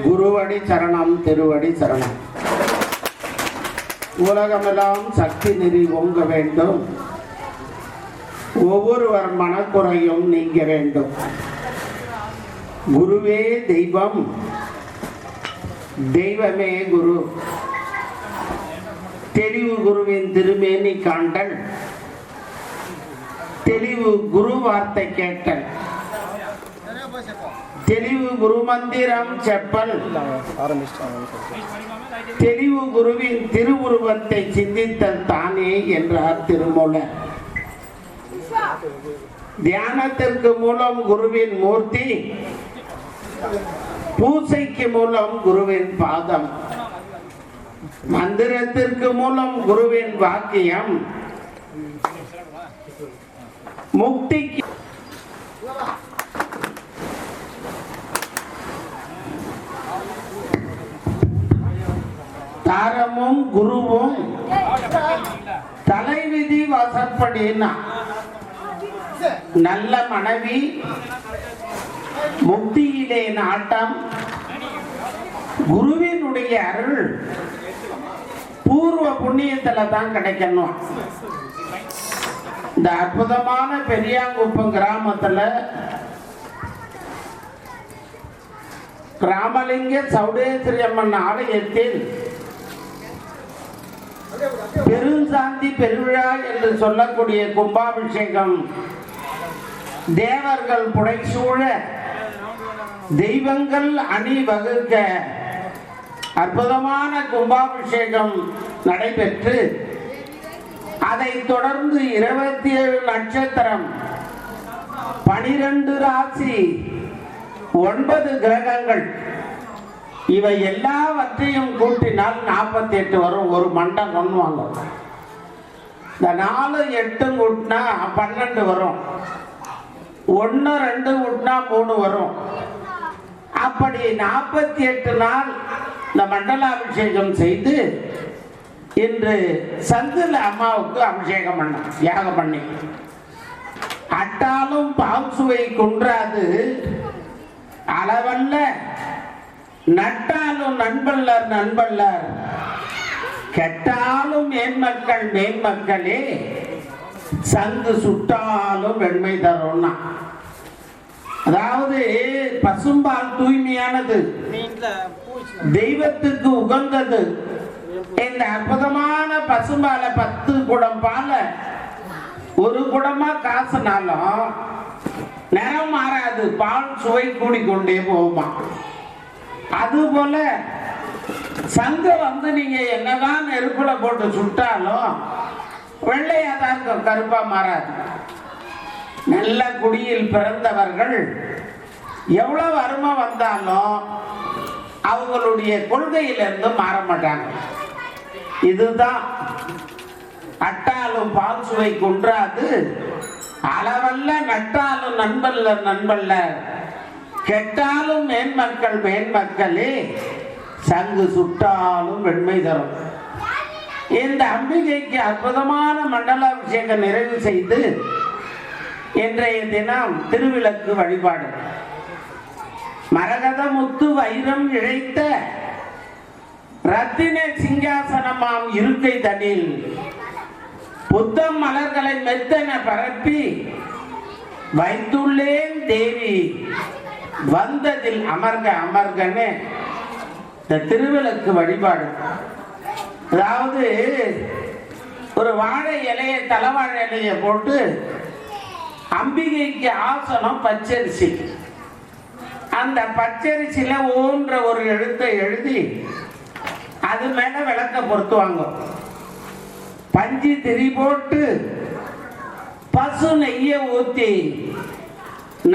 குருவடி சரணம், திருவடி சரணம். உலகமெல்லாம் சக்தி நெறி ஓங்க வேண்டும், ஒவ்வொருவர் மனக்குறையும் நீங்க வேண்டும். குருவே தெய்வம், தெய்வமே குரு. தெளிவு குருவின் திருமேனி காண்டல், தெளிவு குரு வார்த்தை கேட்டல், தெளிவு குரு மந்திரம் செப்பல், தெளிவு குருவின் திருவுருவத்தை சிந்தித்தல் தானே என்றார் திருமூலர். தியானத்திற்கு மூலம் குருவின் மூர்த்தி, பூசைக்கு மூலம் குருவின் பாதம், மந்திரத்திற்கு மூலம் குருவின் வாக்கியம், முக்திக்கு தாரமும் குருவும் தலைவிதி வாசப்படினா நல்ல மனைவி, முக்தியிலே நாட்டம், குருவினுடைய அருள் பூர்வ புண்ணியத்துல தான் கிடைக்கணும். இந்த அற்புதமான பெரியாங்குப்பம் கிராமத்துல ராமலிங்க சௌடேஸ்வரி அம்மன் ஆலயத்தில் பெருஞ்சாந்தி பெருவிழா என்று சொல்லக்கூடிய கும்பாபிஷேகம் தேவர்கள் புடைசூழ தெய்வங்கள் அணி வகுக்க அற்புதமான கும்பாபிஷேகம் நடைபெற்று அதைத் தொடர்ந்து 27 நட்சத்திரம், 12 ராசி, 9 கிரகங்கள், இவை எல்லாவற்றையும் கூட்டினால் 48 வரும். ஒரு மண்டம் கொண்டுவாங்க. இந்த 4 8 கூட்டினா 12 வரும். 1 2 கூட்டினா 3 வரும். அப்படி 48 நாள் இந்த மண்டலாபிஷேகம் செய்து இன்று சங்குல அம்மாவுக்கு அபிஷேகம் பண்ண யாகம் பண்ணி, அட்டாலும் பால் சுவை குன்றாது அளவல்ல, நட்டாலும் நண்பல்லர் நண்பல்லர், கெட்டாலும் மேன்மக்கள் மேன்மக்களே, சங்கு சுட்டாலும் வெண்மை தரும்னா. அதாவது பசும்பால் தூய்மையானது, தெய்வத்துக்கு உகந்தது. இந்த அற்புதமான பசும்பால 10 குடம் பால ஒரு குடமா காசுனாலும் நிறம் மாறாது, பால் சுவை கூடிக்கொண்டே போகுமா. அதுபோல சங்கு நீங்க என்னதான் நெருப்புல போட்டு சுட்டாலும் வெள்ளையாதான் இருக்கும், கருப்பா மாறாது. நல்ல குடியில் பிறந்தவர்கள் எவ்வளவு அருமை வந்தாலும் அவங்களுடைய கொள்கையிலிருந்து மாற மாட்டாங்க. இதுதான் அட்டாலும் பால் சுவை குன்றாது அளவல்ல, நட்டாலும் நண்பல்லர் நண்பல்லர், கெட்டாலும் மேன்மக்கள் மேன்மக்களே, சங்கு சுட்டாலும் வெண்மை தரும். இந்த அம்பிகைக்கு அற்புதமான மண்டலாபிஷேகம் நிறைவு செய்து இன்றைய தினம் திருவிளக்கு வழிபாடு. மரகத முத்து வைரம் இழைத்த ரத்தின சிங்காசனமாம் இருக்கை தனில் புத்தம் மலர்களை மெத்தன பரப்பி வைத்துள்ளேன் தேவி, வந்ததில் அமர்க அமர்கன்னு இந்த திருவிளக்கு வழிபாடு. அதாவது ஒரு வாழை இலையை, தலைவாழை இலையை போட்டு அம்பிகைக்கு ஆசனம் பச்சரிசி, அந்த பச்சரிசியில ஓன்ற ஒரு எழுத்தை எழுதி அது மேல விளக்க பொருத்துவாங்க. பஞ்சு திரி போட்டு பசு நெய்ய ஊத்தி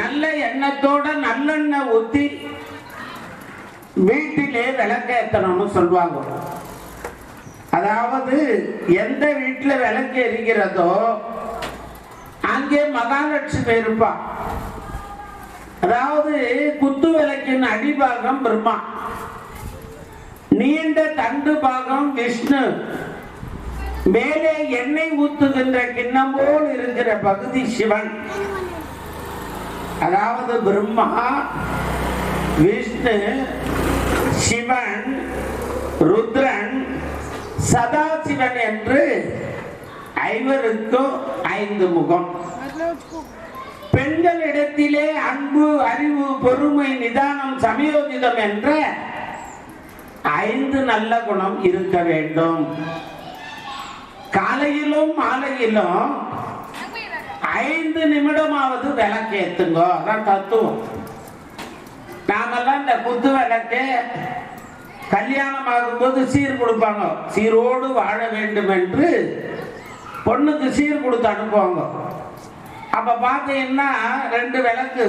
நல்ல எண்ணத்தோட நல்லெண்ணெய் ஊத்தி வீட்டிலே விளக்க ஏற்றணும்னு சொல்லுவாங்க. அதாவது எந்த வீட்டில் விளக்கு எரிக்கிறதோ அங்கே மகாலட்சுமி இருப்பா. அதாவது குத்து விளக்கின் அடிபாகம் பிரம்மா, நீண்ட தண்டு பாகம் விஷ்ணு, மேலே எண்ணெய் ஊத்துகின்ற கிண்ணம் போல் இருக்கிற பகுதி சிவன். அதாவது பிரம்மா, விஷ்ணு, சிவன், ருத்ரன், சதாசிவன் என்று ஐவருக்கும் 5 முகம். பெண்களிடத்திலே அன்பு, அறிவு, பொறுமை, நிதானம், சமயோஜிதம் என்ற 5 நல்ல குணம் இருக்க வேண்டும். காலையிலும் மாலையிலும் 5 நிமிடமாவது விளக்கேத்துங்க. அதான் தத்துவம். நாமெல்லாம் இந்த குத்து விளக்கு கல்யாணம் ஆகும்போது சீர் கொடுப்பாங்க. சீரோடு வாழ வேண்டும் என்று பொண்ணுக்கு சீர் கொடுத்து அனுப்புவாங்க. அப்ப பார்த்தீங்கன்னா 2 விளக்கு,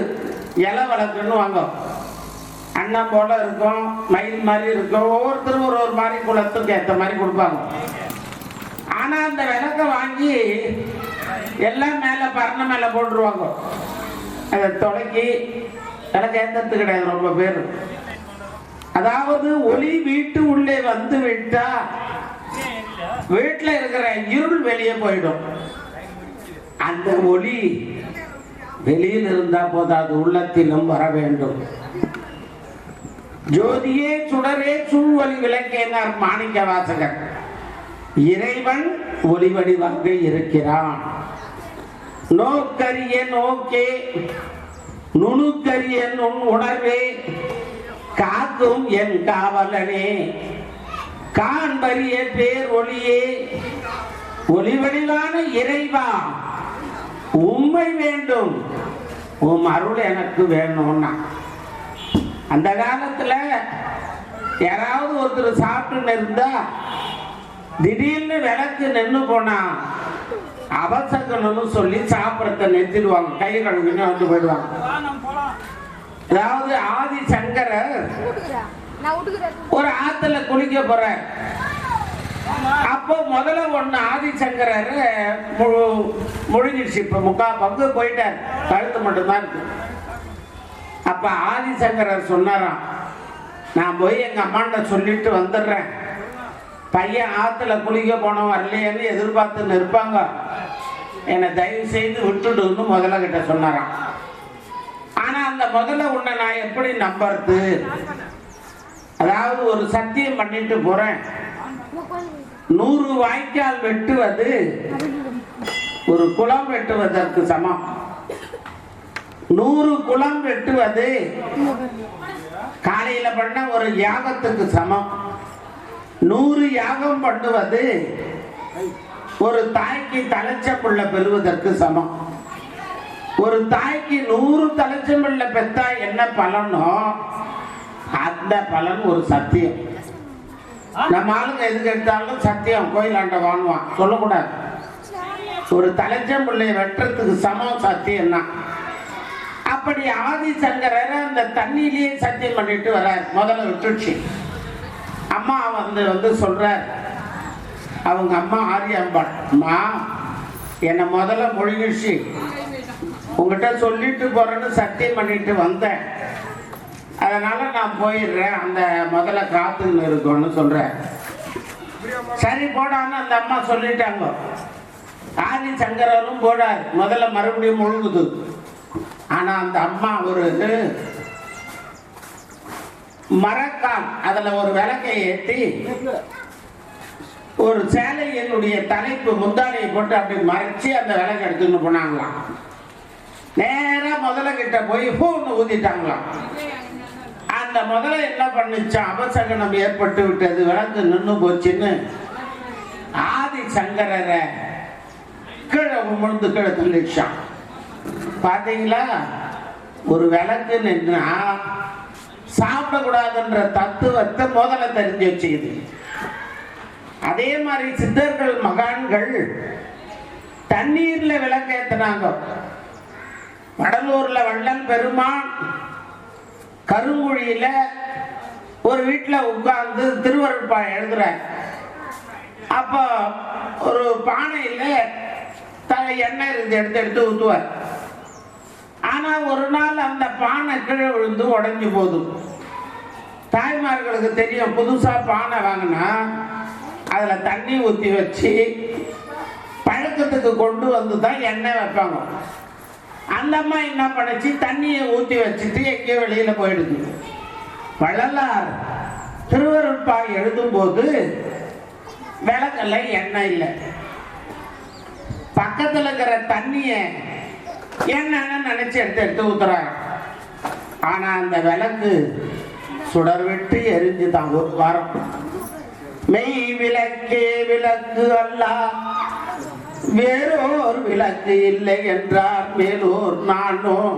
இலை விளக்குன்னு வாங்க. அண்ணன் போல இருக்கும், மயில் மாதிரி இருக்கும், ஒவ்வொருத்தரும் ஒரு மாதிரி குலத்துக்கு ஏற்ற மாதிரி கொடுப்பாங்க. ஆனா அந்த விளக்க வாங்கி எல்லாம் மேல பரண மேல போட்டுருவாங்க. அதை தொடக்கி விளக்க ஏற்றது கிடையாது ரொம்ப பேர். அதாவது ஒளி வீட்டு உள்ளே வந்து விட்டா வீட்டுல இருக்கிற இருள் வெளியே போயிடும். அந்த ஒளி வெளியில் இருந்தா போதாது, உள்ளத்திலும் வர வேண்டும். ஜோதியே சுடரே சூழ்வழி விளக்கேனார் மாணிக்க வாசகர். இறைவன் ஒளி வடிவாக இருக்கிறான். நோக்கரிய நோக்கே, நுணுக்கரிய நுண் உணர்வே, காக்கும் என் காவலனே, காண்பரிய பேர் ஒளியே, ஒளி வடிவான இறைவா உம்மை வேண்டும், உம் அருள் எனக்கு வேணும்னா. அந்த காலத்துல யாராவது ஒருத்தர் சாப்பிட்டு இருந்தா திடீர்னு விளக்கு நின்று போனா அவசகணும்னு சொல்லி சாப்பிடறத நிறுத்திடுவாங்க. கை கழுவின்னு வந்து போயிடுவாங்க. அதாவது ஆதி சங்கரர் ஒரு ஆத்துல குளிக்க போற அப்போ முதல்ல ஒண்ணு ஆதிசங்கரர் முழுகிடுச்சு. இப்ப 3/4 பங்கு போயிட்டார், கழுத்து மட்டும்தான் இருக்கு. அப்ப ஆதிசங்கரர் சொன்னாராம், நான் போய் எங்க அம்மாண்ட சொல்லிட்டு வந்துடுறேன், பையன் ஆத்துல குளிக்க போனோம் வரலையேன்னு எதிர்பார்த்து நிற்பாங்க, என்னை தயவு செய்து விட்டுடுன்னு முதல்ல கிட்ட சொன்னாராம். ஆனா அந்த முதல்ல உன்னை நான் எப்படி நம்புறது? அதாவது ஒரு சத்தியம் பண்ணிட்டு போறேன், 100 வாய்க்கால் வெட்டுவது ஒரு குளம் வெட்டுவதற்கு சமம், 100 குளம் வெட்டுவது காலையில பண்ண ஒரு யாகத்துக்கு சமம், 100 யாகம் பண்ணுவது ஒரு தாய்க்கு தலைச்சப்புள்ள பெறுவதற்கு சமம். ஒரு தாய்க்கு 100 தலைச்சம்புள்ள பெத்தா என்ன பலனோ அந்த பலன் ஒரு சத்தியம். நம்ம ஆளுங்க எதுக்கு எடுத்தாலும் சத்தியம் கோயிலாண்ட வாங்குவான், சொல்லக்கூடாது. ஒரு தலைச்சம்பிள்ளைய வெட்டுறதுக்கு சமம் சத்தியம் தான். அப்படி ஆதிசங்கரர் அந்த தண்ணியிலேயே சத்தியம் பண்ணிட்டு வர்றார். முதல்ல விட்டுச்சு. அம்மா வந்து சொல்றார், அவங்க அம்மா ஆரியாம்பாள், அம்மா என்னை முதல்ல மொழிகிச்சு, உங்ககிட்ட சொல்லிட்டு போறேன்னு சத்தியம் பண்ணிட்டு வந்தேன், அதனால நான் போயிடுறேன், அந்த முதல்ல காத்துன்னு இருக்கும்னு சொல்றேன். சரி போடான்னு அந்த அம்மா சொல்லிட்டாங்க. ஆதிசங்கரரும் போடார், முதல்ல மறுபடியும் முழுகுது. ஆனா அந்த அம்மா ஒரு மரக்கால் அதுல ஒரு விளக்கை ஏற்றி ஒரு சேலையினுடைய தலைப்பு முந்தானையை போட்டு அப்படி மறைச்சி அந்த விளக்கு எடுத்துன்னு போனாங்களாம். நேரா முதல்ல கிட்ட போய் பூன்னு ஊதிட்டாங்களாம். அந்த முதல்ல என்ன பண்ணுச்சா, அபசகனம் ஏற்பட்டு விட்டது, விளக்கு நின்று போச்சுன்னு ஆதிசங்கரரை கீழே முழுந்து கீழே தள்ளிச்சான். பாத்தீங்களா, ஒரு விளக்கு நின்னா சாப்பிடக்கூடாதுன்ற தத்துவத்தை முதல்ல தெரிஞ்சு வச்சுக்குது. அதே மாதிரி சித்தர்கள் மகான்கள் தண்ணீர்ல விளக்கேத்தினாங்க. வடலூர்ல வள்ளல் பெருமான் கருங்குழியில ஒரு வீட்டுல உட்கார்ந்து திருவருட்பா எழுதுற. அப்ப ஒரு பானையில எண்ணெய் இருந்து எடுத்து ஊத்துவார். ஆனா ஒரு நாள் அந்த பானை கீழே விழுந்து உடைஞ்சு போதும். தாய்மார்களுக்கு தெரியும், புதுசா பானை வாங்கினா அதுல தண்ணி ஊத்தி வச்சு பழக்கத்துக்கு கொண்டு வந்து தான் எண்ணெய் வைப்பாங்க. அந்த அம்மா என்ன பண்ணுச்சு, தண்ணியை ஊத்தி வச்சுட்டு எங்கேயோ வெளியில போயிடுது. வள்ளலார் திருவருட்பா எழுதும்போது விளக்கல்ல எண்ணெய் இல்லை, பக்கத்தில் இருக்கிற தண்ணிய என்னன்னு நினைச்சு எடுத்து எடுத்து ஊத்துறாங்க. ஆனா அந்த விளக்கு சுடர் விட்டு எரிஞ்சுதான் ஒரு வாரம். மெய் விளக்கே விளக்கு அல்ல, வேறோர் விளக்கு இல்லை என்றார் மேலோர் நானும்.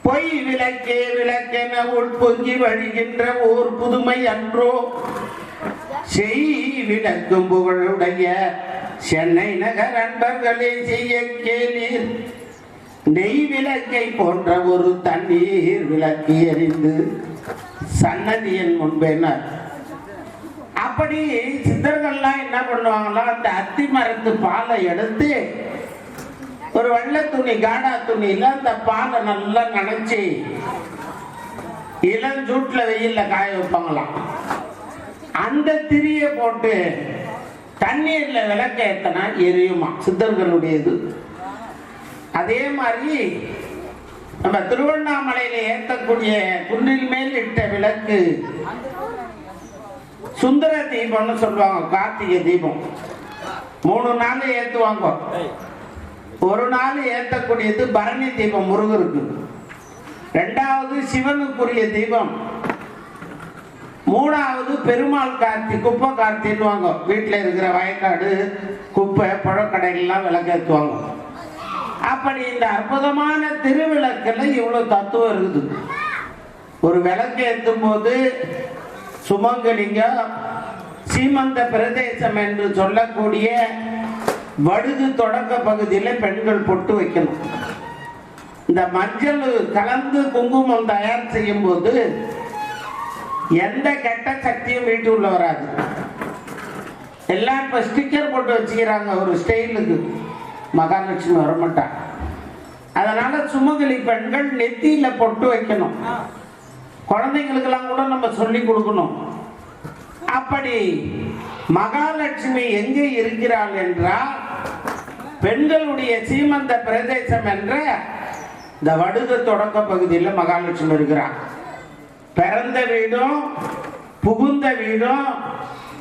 பொய் விளக்கே விளக்கென உட்பொங்கி வழிகின்ற ஓர் புதுமை அன்றோ. செய் விளக்கும் புகழுடைய சென்னை நகர் அன்பர்களே செய்ய கேளீர். நெய் விளக்கை போன்ற ஒரு தண்ணீர் விளக்கு எரிந்து சன்னதியின் முன்பேனர். அப்படி சித்தர்கள்லாம் என்ன பண்ணுவாங்களா, அந்த அத்தி மரத்து பாலை எடுத்து ஒரு வெள்ளை துணி காடா துணியில அந்த பாலை நல்லா நனைச்சி இளஞ்சூட்ல வெயில்ல காய வைப்பாங்களாம். அந்த திரிய போட்டு தண்ணீர்ல விளக்க ஏத்தனா எரியுமா, சித்தர்களுடையது. அதே மாதிரி நம்ம திருவண்ணாமலையில ஏற்றக்கூடிய குன்றில் மேல் இட்ட விளக்கு சுந்தர தீபம்னு சொல்லுவாங்க. கார்த்திகை தீபம் 3 நாள் ஏத்துவாங்க. ஒரு நாள் ஏற்றக்கூடியது பரணி தீபம் முருகருக்கு, 2வது சிவனுக்குரிய தீபம், 3வது பெருமாள் கார்த்தி குப்பை கார்த்தின்னுவாங்க. வீட்டில் இருக்கிற வயக்காடு குப்பை பழக்கடைகள்லாம் விளக்கேற்றுவாங்க. அப்படி இந்த அற்புதமான திருவிளக்கில் இவ்வளவு தத்துவம் இருக்குது. ஒரு விளக்கு ஏற்றும் போது சுமங்கலிங்க சீமந்த பிரதேசம் என்று சொல்லக்கூடிய வடுகு தொடக்க பகுதியில் பெண்கள் பொட்டு வைக்கணும். இந்த மஞ்சள் கலந்து குங்குமம் தயார் செய்யும் போது எந்த கெட்ட சக்தியும் வீட்டுக்குள்ள வராது. எல்லாம் இப்ப ஸ்டிக்கர் போட்டு வச்சுக்கிறாங்க ஒரு ஸ்டைலுக்கு, மகாலட்சுமி வரமாட்டாங்க. அதனால சுமங்கலி பெண்கள் நெத்தியில பொட்டு வைக்கணும். குழந்தைங்களுக்கெல்லாம் கூட நம்ம சொல்லி கொடுக்கணும். அப்படி மகாலட்சுமி எங்கே இருக்கிறாள் என்றால் பெண்களுடைய சீமந்த பிரதேசம் என்ற இந்த வடுக தொடக்க பகுதியில் மகாலட்சுமி இருக்கிறார். பிறந்த வீடும் புகுந்த வீடும்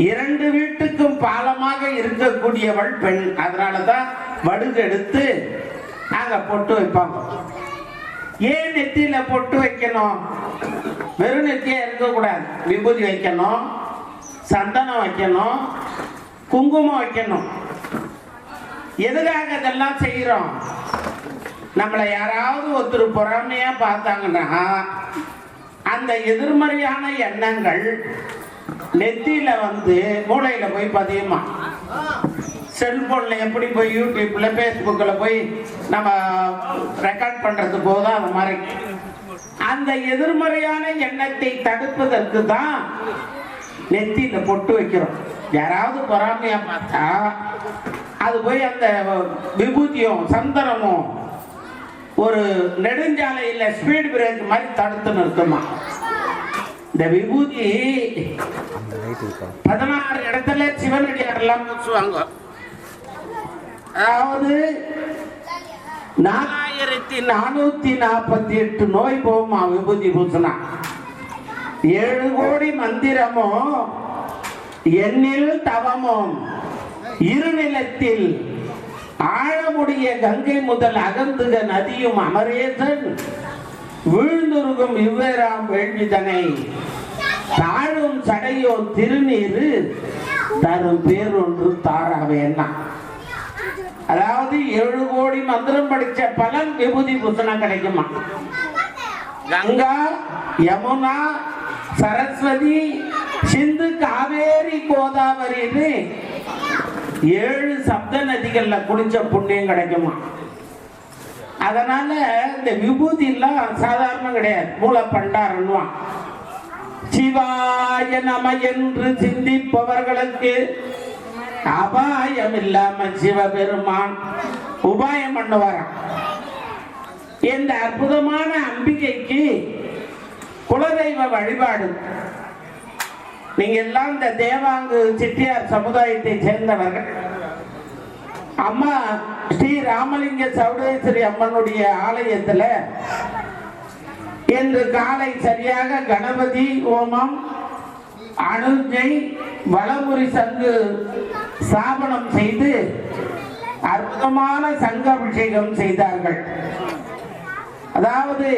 2 வீட்டுக்கும் பாலமாக இருக்கக்கூடியவள் பெண். அதனாலதான் வடுகு எடுத்து அங்க பொட்டு வைப்பாங்க. ஏன் நெத்தியில பொட்டு வைக்கணும்? வெறும் நெத்தியா இருக்கக்கூடாது. விபூதி வைக்கணும், சந்தனம் வைக்கணும், குங்குமம் வைக்கணும். எதுக்காக இதெல்லாம் செய்யறோம்? நம்மளை யாராவது ஒருத்தர் பொறாமையா பார்த்தாங்கன்னா அந்த எதிர்மறையான எண்ணங்கள் நெத்தியில வந்து மூளையில போய் பதியுமா. செல்போன்ல எப்படி போய் யூடியூப்ல பேஸ்புக்ல போய் நம்ம ரெக்கார்ட் பண்றது போதும், அந்த மாதிரி அந்த எதிர்மறையான எண்ணத்தை தடுப்பதற்கு தான் நெத்தியில பொட்டு வைக்கிறோம். யாராவது பொறாமையா பார்த்தா அது போய் அந்த விபூதியும் சந்தனமும் ஒரு நெடுஞ்சாலையில ஸ்பீட் பிரேக் மாதிரி தடுத்து நிறுத்துமா. இந்த விபூதி 16 இடத்துல சிவனடியார் எல்லாம் பூசுவாங்க. அதாவது 4448 நோய் போகுமா விபூதி பூசினா. 7 கோடி மந்திரமும் எண்ணில் தவமும் இருநிலத்தில் ஆழமுடைய கங்கை முதல் அகந்துக நதியும் அமரேசன் வீழ்ந்துருகும் இவ்வேறாம் வேள்விதனை தாழும் சடையோ திருநீரு தரும் பேரொன்று தாராவேன்னா. அதாவது 7 கோடி மந்திரம் படிச்ச பலன் விபூதி பூசணா கிடைக்குமா. கங்கா, யமுனா, சரஸ்வதி, சிந்து, காவேரி, கோதாவரின்னு 7 சப்த நதிகள்ல குளிச்ச புண்ணியம் கிடைக்குமா. அதனால இந்த விபூதி எல்லாம் சாதாரணம் கிடையாது. மூல பண்டாரன்வான். சிவாய நம என்று சிந்திப்பவர்களுக்கு அபாயம் இல்லாம சிவபெருமான் உபாயம் பண்ணுவாராம். இந்த அற்புதமான அம்பிகைக்கு குலதெய்வ வழிபாடு. நீங்க எல்லாம் இந்த தேவாங்கு செட்டியார் சமுதாயத்தை சேர்ந்தவர்கள். அம்மா ஸ்ரீ ராமலிங்க சௌடேஸ்வரி அம்மனுடைய ஆலயத்துல இன்று காலை சரியாக கணபதி ஹோமம், அணுஜை வலமுறை சங்கு ஸ்தாபனம் செய்து அற்புதமான சங்க அபிஷேகம் செய்தார்கள். அதாவது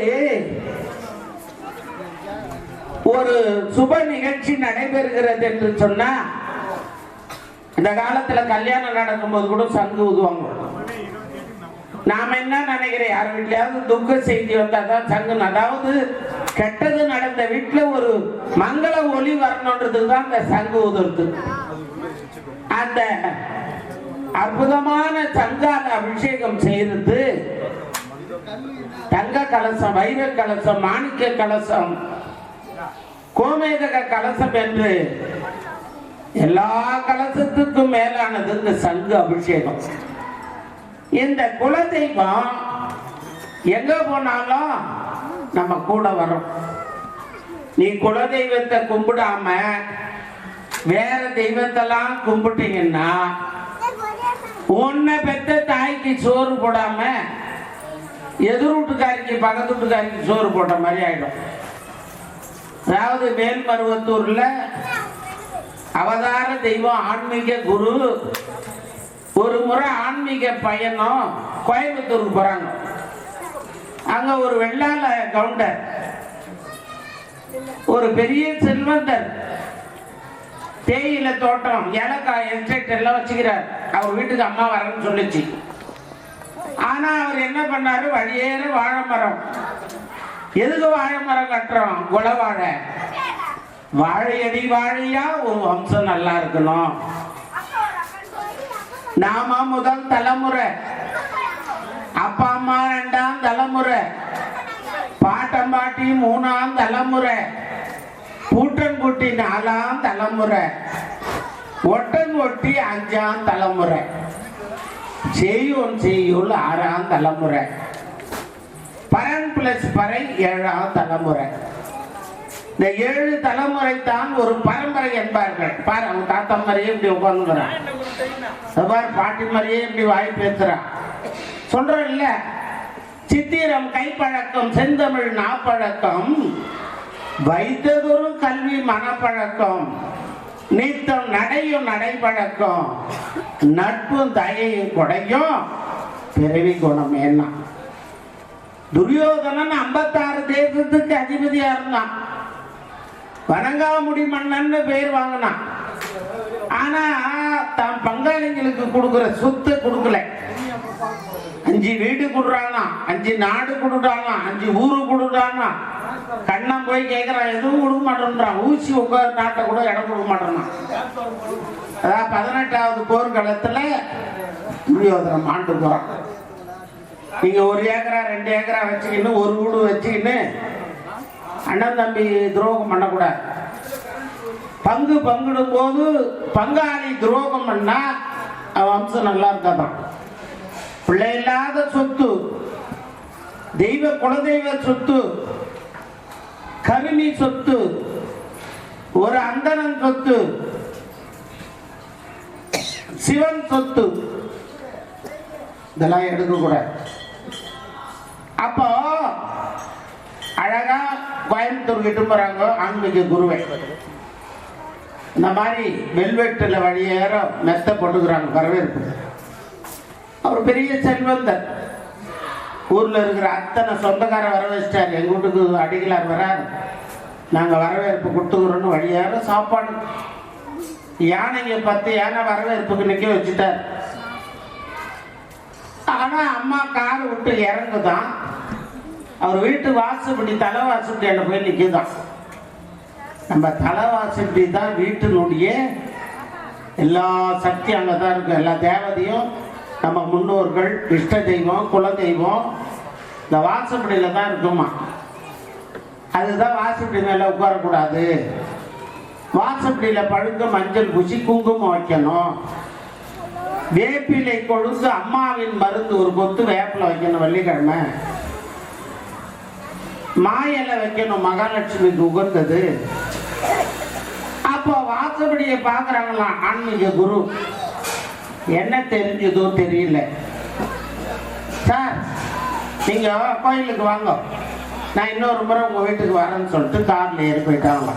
ஒரு சுப நிகழ்ச்சி நடைபெறுகிறது என்று சொன்னா, இந்த காலத்துல கல்யாணம் நடக்கும்போது கூட சங்கு ஊதுவாங்க. நாம என்ன நினைக்கிறேன், யார் வீட்லயாவது துக்க செய்தி வந்தாதான் சங்கு. அதாவது கெட்டது நடந்த வீட்டுல ஒரு மங்கள ஒளி வரணுன்றதுக்கு தான் இந்த சங்கு ஊதுறது. அந்த அற்புதமான சங்கால அபிஷேகம் செய்து தங்க கலசம், வைர கலசம், மாணிக்க கலசம், கோமேதக கலசம் என்று எல்லா கலசத்துக்கும் மேலானது இந்த சங்கு அபிஷேகம். இந்த குலதெய்வம் எங்க போனாலும் நம்ம கூட வரும். நீ குலதெய்வத்தை கும்பிடாம வேற தெய்வத்தெல்லாம் கும்பிட்டீங்கன்னா உன்னை பெத்த தாய்க்கு சோறு போடாம எதிர் வீட்டுக்காரிக்கு பக்கத்து வீட்டுக்காரிக்கு சோறு போட்ட மாதிரி ஆயிடும். அதாவது மேல்மருவத்தூர்ல அவதார தெய்வம் ஆன்மீக குரு ஒரு முறை ஆன்மீக பயணம் கோயம்புத்தூருக்கு போறாங்க. அங்க ஒரு வெள்ளாள கவுண்டர், ஒரு பெரிய செல்வந்தர், தேயில தோட்டம், ஏலக்காய் எஸ்டேட் எல்லாம் வச்சுக்கிறார். அவர் வீட்டுக்கு அம்மா வரன்னு சொல்லிச்சு. ஆனா அவர் என்ன பண்ணாரு, வழியேற வாழை மரம். எதுக்கு வாழை மரம் கட்டுறோம்? குலவாழை. வாழையடி வாழையா ஒரு வம்சம் நல்லா இருக்கணும். நாம முதல் தலைமுறை, அப்பா அம்மா ரெண்டாம் தலைமுறை, பாட்டம் பாட்டி மூணாம் தலைமுறை, பூட்டன்குட்டி நாலாம் தலைமுறை, ஒட்டன்கொட்டி அஞ்சாம் தலைமுறை, செய்யூன் செய்யூல் ஆறாம் தலைமுறை, பரன் பிளஸ் பறை ஏழாம் தலைமுறை. இந்த 7 தலைமுறை தான் ஒரு பரம்பரை என்பார்கள். பாரு, அவன் தாத்தா மாதிரியே இப்படி உட்காந்துக்கிறான், பாட்டி மாதிரியே இப்படி வாய் பேசுறான். சொல்றோம் இல்ல, சித்திரம் கைப்பழக்கம், செந்தமிழ் நாப்பழக்கம், வைத்ததொரு கல்வி மனப்பழக்கம், நீத்தம் நடையும் நடைப்பழக்கம், நட்பும் தயையும் கொடையும் பிறவி குணம். என்ன துரியோதனன் 56 தேசத்துக்கு அதிபதியா இருந்தான். வணங்காமுடி மன்னன் பேர் வாங்கினான். ஆனா தான் பங்காளிங்களுக்கு கொடுக்குற சொத்தை கொடுக்கல. 5 வீடு கொடுறானா, 5 நாடு கொடுறானா, 5 ஊரு கொடுறானா. கண்ணம் போய் கேட்கிறான், எதுவும் கொடுக்க மாட்டேன்றான். ஊசி உட்கார் நாட்டை கூட இடம் கொடுக்க மாட்டேன்னா. அதான் 18வது போர்க்களத்துல துரியோதனம் ஆண்டு போறான். நீங்க 1 ஏக்கரா 2 ஏக்கரா வச்சுக்கின்னு ஒரு வீடு வச்சுக்கின்னு அண்ணன் தம்பி துரோகம் பண்ணக்கூடாது. பங்கிடும் போது பங்காளி துரோகம் பண்ணா வம்சம் நல்லா இருக்காதான். பிள்ளை இல்லாத சொத்து, தெய்வ குலதெய்வ சொத்து, கருணி சொத்து, ஒரு அந்தரன் சொத்து, சிவன் சொத்து, இதெல்லாம் எடுக்க கூடாது. அப்போ அழகா கோயம்புத்தூர் கிட்ட போறாங்க ஆன்மீக குருவை. இந்த மாதிரி வெல்வெட்டுல வழியேற மெத்த போட்டுக்கிறாங்க வரவேற்பு. அவர் பெரிய செல்வந்தர். ஊர்ல இருக்கிற அத்தனை சொந்தக்கார வர வச்சிட்டாரு. எங்க வீட்டுக்கு அடிகளார் வராரு, நாங்க வரவேற்பு கொடுத்துக்கிறோன்னு வழியேற சாப்பாடு. யானைங்க 10 யானை வரவேற்புக்கு நிக்க வச்சுட்டார். ஆனா அம்மா கார் விட்டு இறங்குதான். அவர் வீட்டு வாசப்படி தலைவாசப்படி என்ன போய் நிற்குதான். நம்ம தலைவாசப்படி தான் வீட்டினுடைய எல்லா சக்தி அங்கதான் இருக்கு. எல்லா தேவதையும், நம்ம முன்னோர்கள், இஷ்ட தெய்வம், குல தெய்வம் இந்த வாசப்படியில தான் இருக்குமா. அதுதான் வாசப்படி மேல உட்காரக்கூடாது. வாசப்படியில பழுக்க மஞ்சள் பூசி குங்குமம் வைக்கணும். வேப்பிலை கொழுந்து அம்மாவின் மருந்து ஒரு கொத்து வேப்பில வைக்கணும் வெள்ளிக்கிழமை. மாயலை வைக்கணும், மகாலட்சுமிக்கு உகந்தது. அப்போ வாசப்படியை பாக்குறாங்களாம் ஆன்மீக குரு. என்ன தெரிஞ்சதோ தெரியல. சார் நீங்க கோயிலுக்கு வாங்க, நான் இன்னொரு முறை உங்க வீட்டுக்கு வரேன்னு சொல்லிட்டு கார்ல ஏறி போயிட்டாங்க.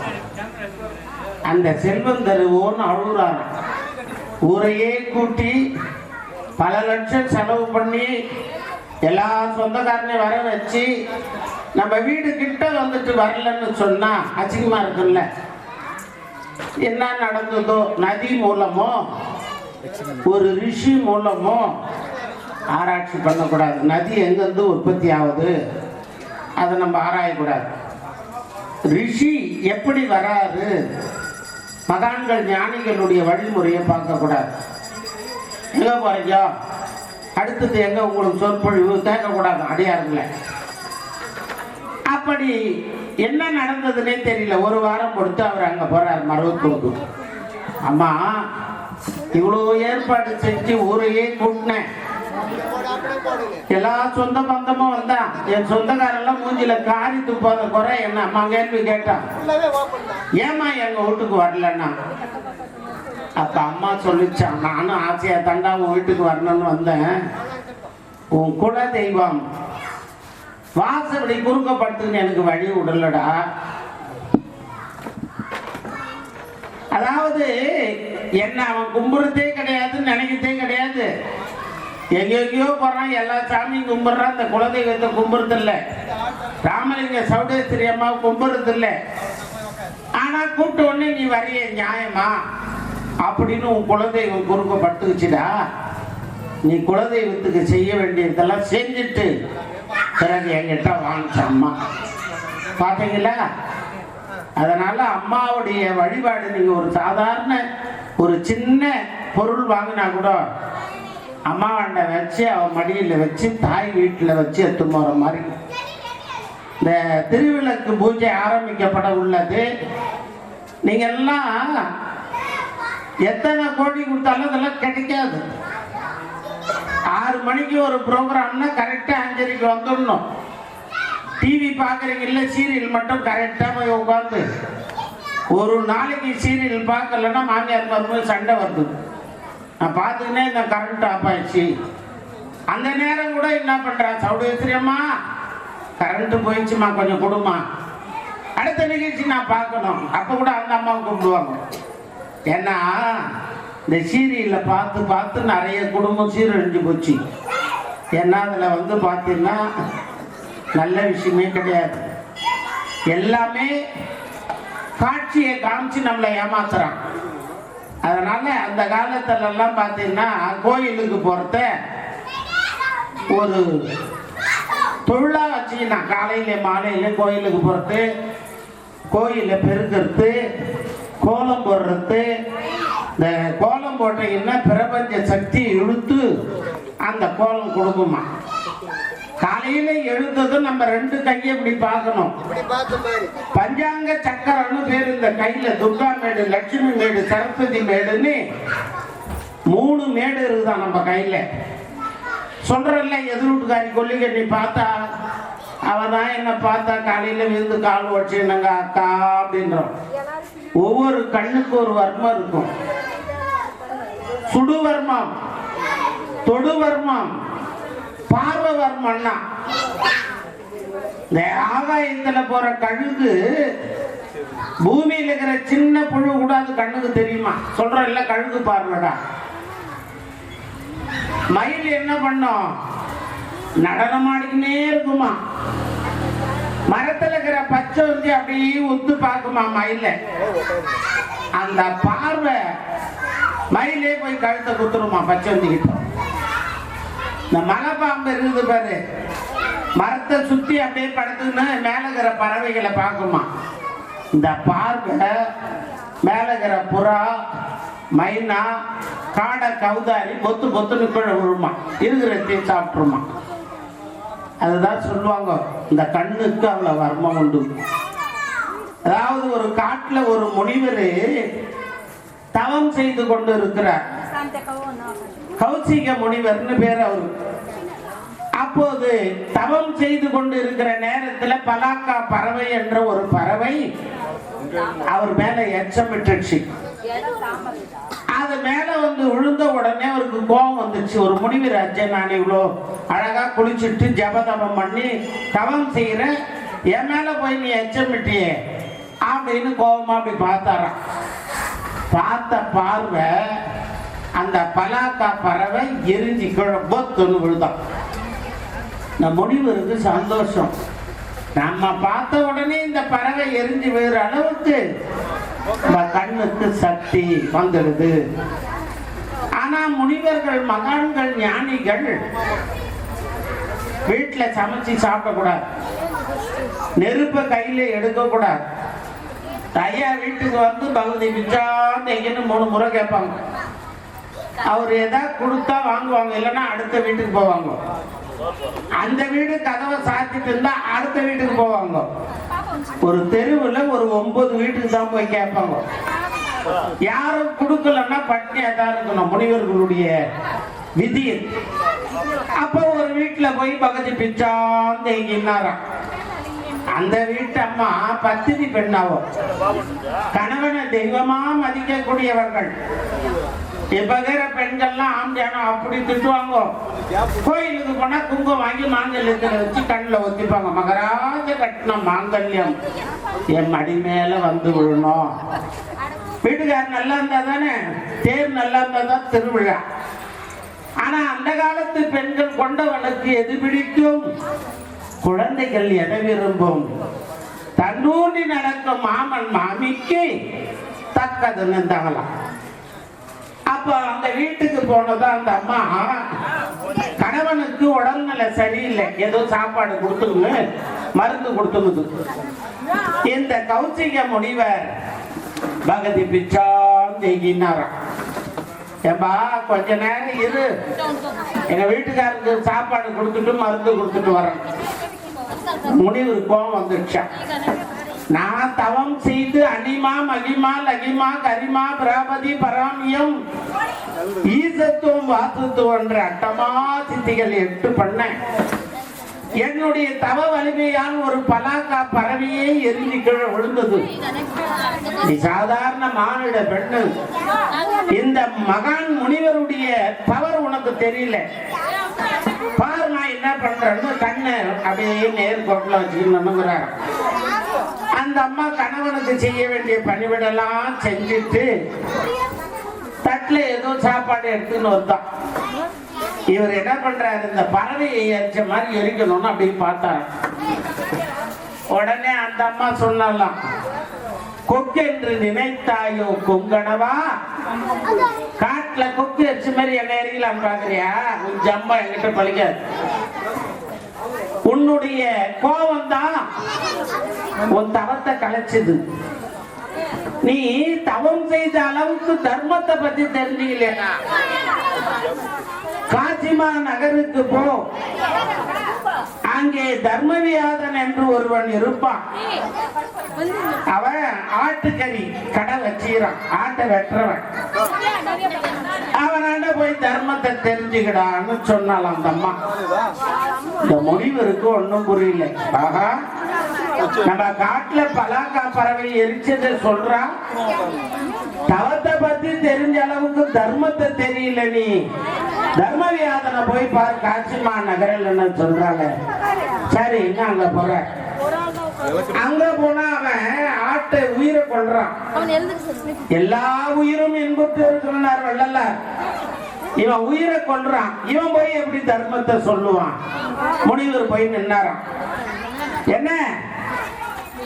அந்த செல்வம் தருவோன்னு அழுகுறாங்க. ஊரையே கூட்டி பல லட்சம் செலவு பண்ணி எல்லா சொந்தக்காரனையும் வர வச்சு நம்ம வீடு கிட்ட வந்துட்டு வரலன்னு சொன்னா அசிங்கமா இருக்குல்ல. என்ன நடந்ததோ நதி மூலமோ ஒரு ரிஷி மூலமோ ஆராய்ச்சி பண்ணக்கூடாது. நதி எங்கிருந்து உற்பத்தி ஆகுது அதை நம்ம ஆராயக்கூடாது. ரிஷி எப்படி வராரு, மகான்கள் ஞானிகளுடைய வழிமுறையை பார்க்கக்கூடாது. எங்க போறீங்க, அடுத்தது எங்க உங்களுக்கு சொற்பொழிவு கேட்கக்கூடாது அடியாருங்கள. அப்படி என்ன நடந்ததுன்னே தெரியல. ஒரு வாரம் கொடுத்து அவர் அங்க போறார் மருவத்தூருக்கு. அம்மா இவ்வளோ ஏற்பாடு செஞ்சு ஊரையே கூட்டினேன், எல்லா சொந்த பந்தமும் வந்தான், என் சொந்தக்காரெல்லாம் மூஞ்சில காரி துப்பாத குறை என்ன அம்மா கேள்வி கேட்டான், ஏமா எங்க வீட்டுக்கு வரலன்னா. அப்ப அம்மா சொல்லிச்சான், நானும் ஆசையா தாண்டா உன் வீட்டுக்கு வரணும்னு வந்தேன், உன் குல தெய்வம் வாசப்படி குறுக்கப்படுத்துன்னு எனக்கு வழி விடலடா. அதாவது என்ன அவன் கும்பிடுறதே கிடையாதுன்னு நினைக்கிறதே கிடையாது. எங்கெங்கயோ போறான், எல்லா சாமியும் கும்பிடுறான், அந்த குலதெய்வத்தை கும்பிடுறது இல்லை, ராமலிங்க சௌடேஸ்வரி அம்மா கும்பிடுறது இல்லை. ஆனா கூப்பிட்ட உடனே நீ வரைய நியாயமா அப்படின்னு உன் குலதெய்வம் குறுக்கப்படுத்துச்சுடா. நீ குலதெய்வத்துக்கு செய்ய வேண்டியதெல்லாம் செஞ்சுட்டு பிறகு என்கிட்ட வாங்கிச்ச அம்மா. பாத்தீங்களா? அதனால அம்மாவுடைய வழிபாடு நீங்க ஒரு சாதாரண ஒரு சின்ன பொருள் வாங்கினா கூட அம்மாவாண்ட வச்சு அவன் மடியில வச்சு தாய் வீட்டில் வச்சு எடுத்து போற மாதிரி. இந்த திருவிளக்கு பூஜை ஆரம்பிக்கப்பட உள்ளது. நீங்க எல்லாம் எத்தனை கோடி கொடுத்தாலும் அதெல்லாம் கிடைக்காது. 6 மணிக்கு ஒரு ப்ரோக்ராம்னா கரெக்டா 5:30 வந்துடணும். டிவி பாக்குறீங்கல்ல, சீரியல் மட்டும் கரெக்டா போய் உட்காந்து ஒரு நாளைக்கு சீரியல் பார்க்கலன்னா மாமியார் மருமகள் சண்டை வருது. நான் பார்த்துக்கினே இந்த கரண்ட் ஆஃப் ஆயிடுச்சு. அந்த நேரம் கூட என்ன பண்றா, சௌடேஸ்வரி அம்மா கரண்ட் போயிடுச்சுமா கொஞ்சம் கொடுமா, அடுத்த நிகழ்ச்சி நான் பார்க்கணும். அப்ப கூட அந்த அம்மாவை கூப்பிடுவாங்க. ஏன்னா இந்த சீரியல்ல பார்த்து பார்த்து நிறைய குடும்பம் சீரழிஞ்சு போச்சு. ஏன்னா அதுல வந்து பார்த்தீங்கன்னா நல்ல விஷயமே கிடையாது. எல்லாமே காட்சியை காமிச்சு நம்மளை ஏமாத்துறான். அதனால அந்த காலத்துல எல்லாம் பார்த்தீங்கன்னா கோயிலுக்கு போறத ஒரு தொழிலா வச்சுக்கினா, காலையில மாலையில கோயிலுக்கு போறது, கோயில பெருக்கிறது, கோலம் போடுறது. இந்த கோலம் போட்டீங்கன்னா பிரபஞ்ச சக்தி இழுத்து அந்த கோலம் கொடுக்குமா. காலையில எழுந்ததும் நம்ம 2 கையை இப்படி பார்க்கணும். பஞ்சாங்க சக்கரம்னு பேரு இந்த கையில. துர்கா மேடு, லட்சுமி மேடு, சரஸ்வதி மேடுன்னு 3 மேடு இருக்குதான் நம்ம கையில. சொல்றல்ல, எதிர் வீட்டுக்காரி கொல்லிக்கண்ணி பார்த்தா அவதான் என்ன பார்த்தா காலையில விழுந்து கால் வச்சு என்னங்க அக்கா அப்படின்றோம். ஒவ்வொரு கண்ணுக்கு ஒரு வர்மம் இருக்கும். சுடுவர்மம், தொடுவர்மம், பார்வவர்மன்னா. இந்த ஆகாயத்துல போற கழுகு பூமியில இருக்கிற சின்ன புழு கூட அது கண்ணுக்கு தெரியுமா. சொல்றல்ல, கழுகு பார்வடா. மயில் என்ன பண்ணும், நடனம் ஆடிக்கினே இருக்குமா. மரத்துல இருக்கிற பச்சை வந்து அப்படியே ஒத்து பார்க்குமா மயில. அந்த பார்வை மயிலே போய் கழுத்தை குத்துருமா பச்சை வந்துக்கிட்ட. இந்த மலைப்பாம்பு இருக்குது பாரு, மரத்தை சுத்தி அப்படியே படுத்துன்னு மேல இருக்கிற பறவைகளை பார்க்குமா. இந்த பார்வை மேல இருக்கிற புறா, மைனா, காடை, கவுதாரி பொத்து பொத்துன்னு கீழே விழுமா, இருக்கிற சாப்பிட்டுருமா. அதுதான் சொல்லுவாங்க, இந்த கண்ணுக்கு அவ்வளவு வர்மம் உண்டு. அதாவது ஒரு காட்டுல ஒரு முனிவர் தவம் செய்து கொண்டு இருக்கிறார். கௌசிக முனிவர்னு பேர் அவரு. அப்போது தவம் செய்து கொண்டு இருக்கிற நேரத்தில் பலாக்கா பறவை என்ற ஒரு பறவை அவர் மேல எச்சமிட்டுச்சு. அது மேல வந்து விழுந்த உடனே அவருக்கு கோபம் வந்துச்சு. ஒரு முனிவர் அஜய், நான் இவ்வளோ அழகா குளிச்சுட்டு ஜபதபம் பண்ணி தவம் செய்யறேன், என் மேல போய் நீ எச்சமிட்டியே அப்படின்னு கோபமா அப்படி பார்த்தாராம். பார்த்த பார்வை அந்த பலாக்கா பறவை எரிஞ்சு கிழப்பொன்னு விழுதான். இந்த முனிவருக்கு சந்தோஷம். நம்ம பார்த்த உடனே இந்த பறவை எரிஞ்சு விழுற அளவுக்கு கண்ணுக்கு சக்தி வந்துடுது. ஆனா முனிவர்கள், மகான்கள், ஞானிகள் வீட்டுல சமைச்சு சாப்பிடக்கூடாது, நெருப்ப கையில எடுக்க கூடாது. ஐயா வீட்டுக்கு வந்து பகுதி பிச்சாந்து எங்கன்னு 3 முறை கேட்பாங்க. அவர் எதாவது கொடுத்தா வாங்குவாங்க, இல்லைன்னா அடுத்த வீட்டுக்கு போவாங்க. அந்த வீடு கதவை சாத்திட்டு இருந்தா அடுத்த வீட்டுக்கு போவாங்க. ஒரு தெருவுல ஒரு 9 வீட்டுக்கு தான் போய் கேட்பாங்க. யாரும் கொடுக்கலன்னா பட்டினியா தான் இருக்கணும், முனிவர்களுடைய விதி. அப்ப ஒரு வீட்டுல போய் பகுதி பிச்சாந்து எங்கினாராம். அந்த வீட்டு அம்மா பத்தினி பெண்ணாவோ, கணவனை தெய்வமா மதிக்கக்கூடியவர்கள். இப்பகிற பெண்கள்லாம் ஆம்பியானம் அப்படி திட்டுவாங்க. கோயிலுக்கு போனா குங்குமம் வாங்கி மாங்கல்யத்துல வச்சு கண்ணில் ஒத்திப்பாங்க. மகராஜ கட்டின மாங்கல்யம் என் மடி மேல வந்து விழணும். வீட்டுக்காரர் நல்லா இருந்தா தானே, தேர் நல்லா இருந்தா தான் திருவிழா. ஆனா அந்த காலத்து பெண்கள் கொண்டவனுக்கு எது பிடிக்கும்? குழந்தைகள் எதை விரும்பும்? தன்னூண்டி நடக்கும் மாமன் மாமிக்கு தக்கதுன்னு இருந்தாங்களாம். அப்ப அந்த வீட்டுக்கு போனதா அந்த அம்மா, கணவனுக்கு உடல்நிலை சரியில்லை, ஏதோ சாப்பாடு கொடுத்துங்க, மருந்து கொடுத்துங்குது. இந்த கௌசிக முனிவர் பகதி பிச்சாந்தினாராம். ஏம்பா கொஞ்ச நேரம் இரு, எங்க வீட்டுக்காரருக்கு சாப்பாடு கொடுத்துட்டு மருந்து கொடுத்துட்டு வரேன். முனிவர் கோபம் வந்துடுச்சா. நான் தவம் செய்து அனிமா மகிமா லகிமா கரிமா பிராபதி பராமியம் ஈசத்துவம் வாசத்துவம் என்ற அட்டமா சித்திகள் 8 பண்ணேன். என்னுடைய தவ வலிமையால் ஒரு பலாக்கா பறவையே எரிஞ்சு கீழே விழுந்தது. நீ சாதாரண மானிட பெண்ணு, இந்த மகான் முனிவருடைய பவர் உனக்கு தெரியல. பாரு நான் என்ன பண்றேன்னு கண்ணு அப்படியே நேர்கோட்டில் வச்சுக்கணுங்கிறார். அந்த அம்மா கணவனுக்கு செய்ய வேண்டிய பணிவிடெல்லாம் செஞ்சுட்டு தட்டுல ஏதோ சாப்பாடு எடுத்துன்னு வந்தான். இவர் என்ன பண்றாரு, இந்த பறவையை எரிச்ச மாதிரி எரிக்கணும்னு அப்படின்னு பார்த்தாரு. உடனே அந்த அம்மா சொல்லலாம், கொக்கென்று நினைத்தாயோ கொங்கணவா, காட்டுல கொக்கு எரிச்ச மாதிரி என்ன எரிக்கலாம் பாக்குறியா? உன் ஜம்பா என்கிட்ட பழிக்காது. உன்னுடைய கோபம் தான் உன் தவத்தை கலைச்சது. நீ தவம் செய்த அளவுக்கு தர்மத்தை பத்தி தெரிஞ்சுக்கலையா? காசிமா நகருக்கு போ, அங்கே தர்மவியாதன் என்று ஒருவன் இருப்பான். அவன் ஆட்டுக்கறி கடை வச்சுக்கிறான், ஆட்டை வெட்டுறவன். அவனாண்ட போய் தர்மத்தை தெரிஞ்சுக்கிடான்னு சொன்னாலாம் அந்த அம்மா. இந்த முடிவருக்கு ஒன்னும் புரியல. ஆஹா, நம்ம காட்டுல பலாக்கா பறவை எரிச்சதை சொல்றான், தவத்தை பத்தி தெரிஞ்ச அளவுக்கு தர்மத்தை தெரியல. நீ தர்மவியாதனை போய் பாரு, காசிமா நகரில் சொல்றாங்க. சரி, இன்னும் அங்க போற. அங்க போனா அவன் ஆட்டை உயிரை கொள்றான். எல்லா உயிரும் இன்புற்று இருக்கிறார் வள்ளலார். இவன் உயிரை கொள்றான். இவன் போய் எப்படி தர்மத்தை சொல்லுவான்? முனிவர் போய் நின்னாராம். என்ன,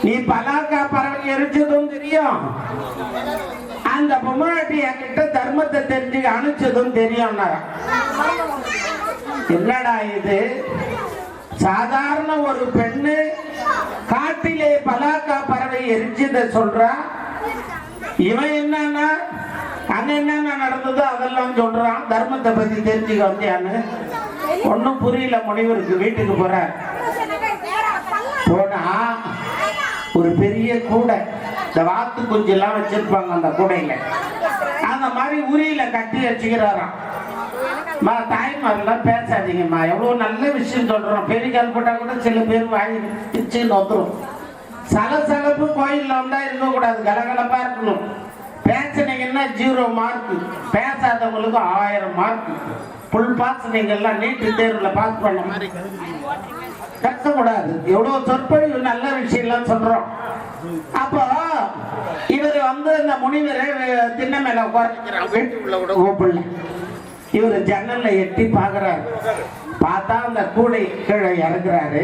நீ பலாக்கா பறவை எரிச்சதும் தெரியும், அந்த பொம்மாட்டி என்கிட்ட தர்மத்தை தெரிஞ்சு அனுச்சதும் தெரியும். என்னடா இது, சாதாரண ஒரு பெண்ணு காட்டிலே பலாக்கா பறவை எரிச்சத சொல்றா, இவன் என்னன்னா அங்க என்னென்ன நடந்ததோ அதெல்லாம் சொல்றான், தர்மத்தை பத்தி தெரிஞ்சுக்க வந்தியான்னு ஒன்னும் புரியல. முனிவருக்கு வீட்டுக்கு போற. போனா ஒரு பெரிய கூடை, இந்த வாத்து குஞ்சு எல்லாம் வச்சிருப்பாங்க அந்த கூடையில, அந்த மாதிரி உரியில கட்டி வச்சுக்கிறாராம். தாய்மாரெல்லாம் பேசாதீங்கம்மா, எவ்வளவு நல்ல விஷயம் சொல்றோம். பெரிய கால் போட்டா கூட சில பேர் வாங்கிச்சுன்னு வந்துடும். சலசலப்பு கோயில்ல வந்தா இருக்கக்கூடாது, கலகலப்பா இருக்கணும். பேசினீங்கன்னா 0 மார்க், பேசாதவங்களுக்கு 1000 மார்க். புல் பாஸ் நீங்க எல்லாம் நீட்டு தேர்வுல பாஸ் பண்ண மாதிரி கஷ்டக்கூடாது. எவ்வளவு சொற்பொழிவு நல்ல விஷயம் எல்லாம் சொல்றோம். அப்போ இவர் வந்து அந்த முனிவரை திண்ணை மேல உட்கார வீட்டுக்குள்ள கூட கூப்பிடல. இவர் ஜன்னல்ல எட்டி பாக்குறாரு. பார்த்தா அந்த கூடை கீழே இறங்குறாரு.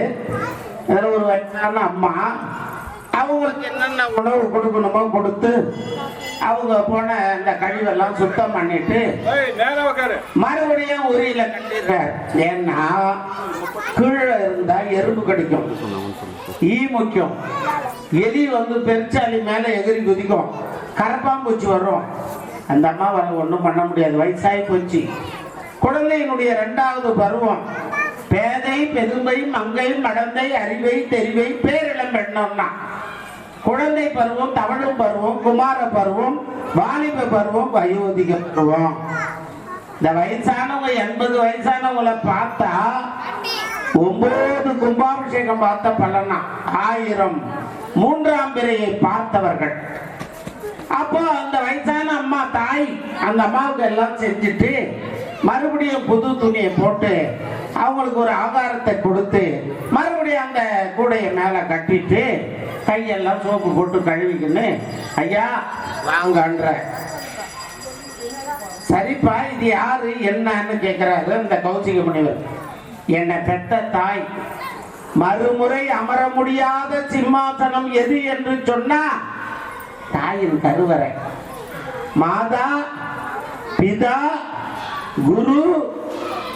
ஒரு வயசான அம்மா அவங்களுக்கு என்னென்ன உணவு கொடுக்கணுமோ கொடுத்து அவங்க போன இந்த கழிவெல்லாம் சுத்தம் பண்ணிட்டு மறுபடியும் உரியில கட்டிடுறாரு. ஏன்னா கீழே இருந்தா எறும்பு கடிக்கும், ஈ முக்கியம், எலி வந்து பெருச்சாலி மேல எகிரி குதிக்கும், கரப்பாம்பூச்சி வரும். அந்த அம்மாவால் ஒன்றும் பண்ண முடியாது, வயசாகி போச்சு. குழந்தையினுடைய 2வது பருவம். பேதை பெரும்பை மங்கை மடந்தை அறிவை தெரிவை பேரிளம் பெண்ணம்னா குழந்தை பருவம், தவழும் பருவம், குமார பருவம், வாலிப பருவம், வயோதிக பருவம். இந்த வயசானவங்க 80 வயசானவங்களை பார்த்தா 9 கும்பாபிஷேகம் பார்த்த பலனா 1000 3ஆம் பிறையை பார்த்தவர்கள். அப்போ அந்த வயசான அம்மா தாய் அந்த அம்மாவுக்கு எல்லாம் செஞ்சுட்டு மறுபடியும் புது துணியை போட்டு அவங்களுக்கு ஒரு ஆகாரத்தை கொடுத்து மறுபடியும் அந்த கூடையை மேல கட்டிட்டு கையெல்லாம் சோப்பு போட்டு கழுவிக்கின்னு ஐயா வாங்கன்ற. சரிப்பா இது யாரு என்னன்னு கேட்கிறாரு அந்த கௌசிக முனிவர். என்னை பெத்த தாய், மறுமுறை அமர முடியாத சிம்மாசனம் எது என்று சொன்னா தாயின் கருவறை. மாதா பிதா குரு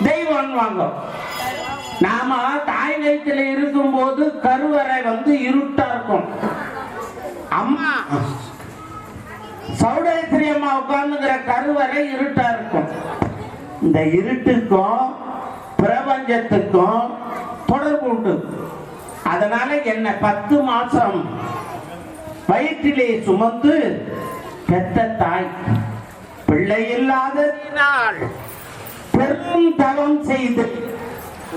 தெய்வம் வாங்க. நாம தாய் வயிற்றுல இருக்கும் போது கருவறை வந்து இருட்டா இருக்கும். அம்மா சௌடேஸ்வரி அம்மா உட்கார்ந்துங்கிற கருவறை இருட்டா இருக்கும். இந்த இருட்டுக்கும் பிரபஞ்சத்துக்கும் தொடர்பு உண்டு. அதனால என்ன 10 மாசம் வயிற்றிலே சுமந்து பெத்த தாய் பிள்ளை இல்லாத பெரும் தவம் செய்து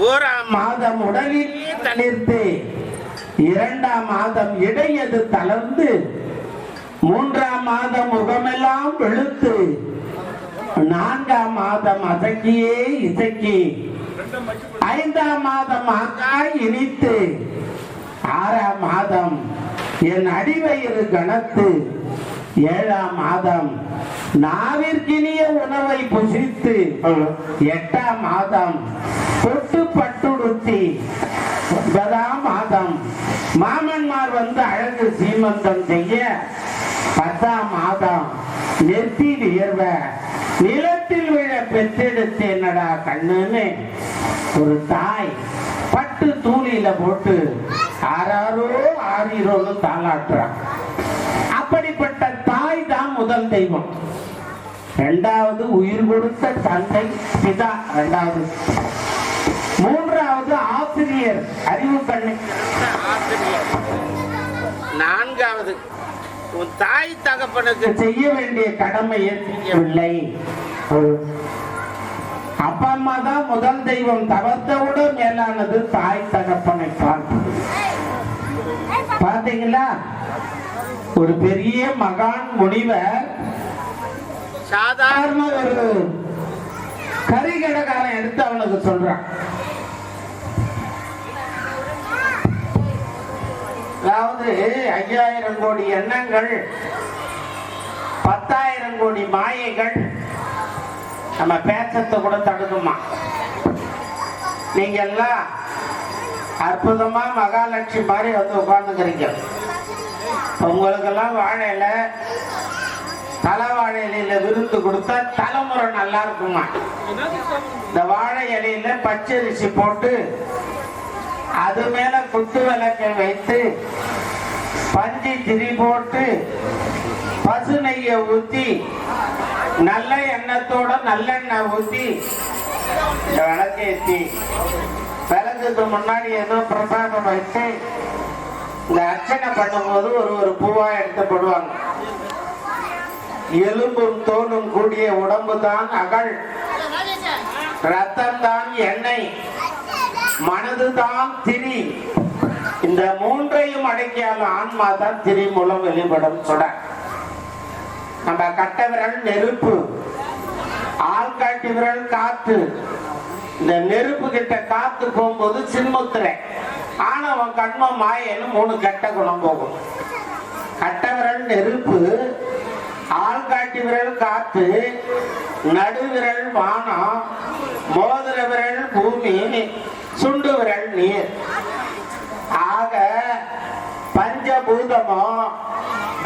1ஆம் மாதம் உடலிலே தளிர்த்து 2ஆம் மாதம் இடையது தளர்ந்து 3ஆம் மாதம் முகமெல்லாம் வெளுத்து 4ஆம் மாதம் அசக்கியே இசக்கி 5ஆம் மாதம் ஆக்காய் இனித்து 6ஆம் மாதம் என் அடிவயிறு கனத்து 7ஆம் மாதம் நாவிற்கினிய உணவை புசித்து 8ஆம் மாதம் தொட்டு பட்டுடுத்தி 9ஆம் மாதம் மாமன்மார் வந்து அழகு சீமந்தம் செய்ய 10ஆம் மாதம் நெத்தி வியர்வ நிலத்தில் விழ பெற்றெடுத்தேனடா கண்ணுன்னு ஒரு தாய் பட்டு தூளில போட்டு ஆறாரோ ஆறீரோன்னு தாளாட்டுறான். அப்படிப்பட்ட தாய் தான் முதல் தெய்வம். 2வது உயிர் கொடுத்த தந்தை பிதா 2வது. 3வது ஆசிரியர், அறிவு கண்ணு ஆசிரியர். 4வது உன் தாய் தகப்பனுக்கு செய்ய வேண்டிய கடமையை செய்யவில்லை. அப்பா அம்மா தான் முதல் தெய்வம். தவத்தை விட மேலானது தாய் தகப்பனை பார்ப்பது. பார்த்தீங்களா? ஒரு பெரிய மகான் முனிவர் சாதாரண ஒரு கரிகடகாரன் எடுத்து அவனுக்கு சொல்றான். அதாவது 5000 கோடி எண்ணங்கள், 10,000 கோடி மாயைகள் நம்ம பேசத்தை கூட தடுக்குமா. நீங்க எல்லாம் அற்புதமா மகாலட்சுமி மாதிரி வந்து உட்கார்ந்துக்கிறீங்க. உங்களுக்கெல்லாம் வாழையில தலை வாழை இலையில விருந்து கொடுத்தா தலைமுறை நல்லா இருக்குமா. இந்த வாழை இலையில பச்சரிசி போட்டு அது மேல குத்து விளக்கை வைத்து பஞ்சு திரி போட்டு பசு நெய்யை ஊத்தி நல்ல எண்ணத்தோட நல்லெண்ணெய் ஊத்தி இந்த விளக்கேற்றி விளக்குக்கு முன்னாடி ஏதோ பிரசாதம் வச்சு இந்த அர்ச்சனை பண்ணும்போது ஒரு பூவா எடுத்து போடுவாங்க. எலும்பும் தோலும் கூடிய உடம்பு தான் அகல், ரத்தம் தான் எண்ணெய், மனது தான் திரி. இந்த 3ஐயும் அடக்கியாலும் ஆன்மா தான் திரி மூலம் வெளிப்படும் சுட. நம்ம கட்ட விரல் நெருப்பு, ஆள்காட்டி விரல் காத்து. இந்த நெருப்பு கிட்ட காத்து போகும்போது சின்முத்திரை, ஆணவம் கண்மம் மாயன்னு 3 கெட்ட குணம் போகும். கட்ட விரல் விரல் நெருப்பு, ஆள்காட்டி விரல் காற்று, நடுவிரல் வானம், மோதிர விரல் பூமி, சுண்டு விரல் நீர். ஆக பஞ்சபூதமும்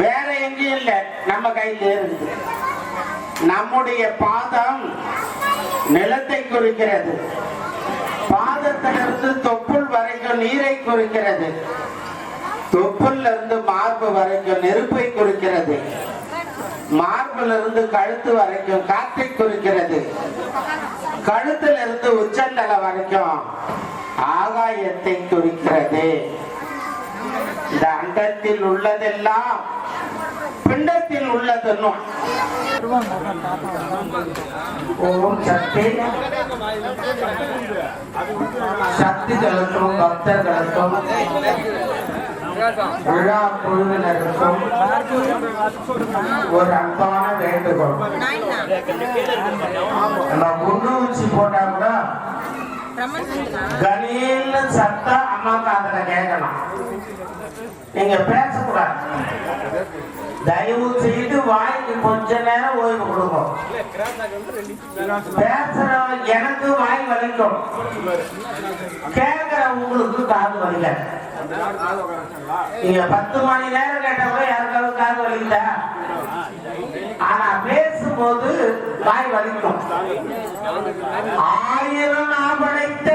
வேற எங்கேயும் இல்லை, நம்ம கையில இருக்கு. நம்முடைய பாதம் நிலத்தை குறிக்கிறது, பாதத்திலிருந்து தொப்புள் வரைக்கும் நீரை குறிக்கிறது, தொப்புள்ள இருந்து மார்பு வரைக்கும் நெருப்பை குறிக்கிறது, மார்புல இருந்து கழுத்து வரைக்கும் காற்றை குறிக்கிறது, கழுத்துல இருந்து உச்சந்தலை வரைக்கும் ஆகாயத்தை குறிக்கிறது. இந்த அண்டத்தில் உள்ளதெல்லாம் பிண்டத்தில் உள்ளதுன்னு. ஓம் சக்தி. சக்திகளுக்கும் பக்தர்களுக்கும் விழா குழுவினருக்கும் ஒரு அன்பான வேண்டுகோள். நம்ம குண்டு ஊசி போட்டா கூட கணீர்ல சத்தம் அம்மா காதுல கேட்கணும். நீங்க பேசக்கூடாது. தயவு செய்து வாய்க்கு கொஞ்ச நேரம் ஓய்வு கொடுக்கும். பேசுற எனக்கு வாய் வலிக்கும், கேட்கிற உங்களுக்கு காது வலிக்க. நீங்க 10 மணி நேரம் கேட்டப்ப யாருக்காவது காது வலிக்குதா? ஆனா பேசும்போது வாய் வலிக்கும். 1000 படைத்த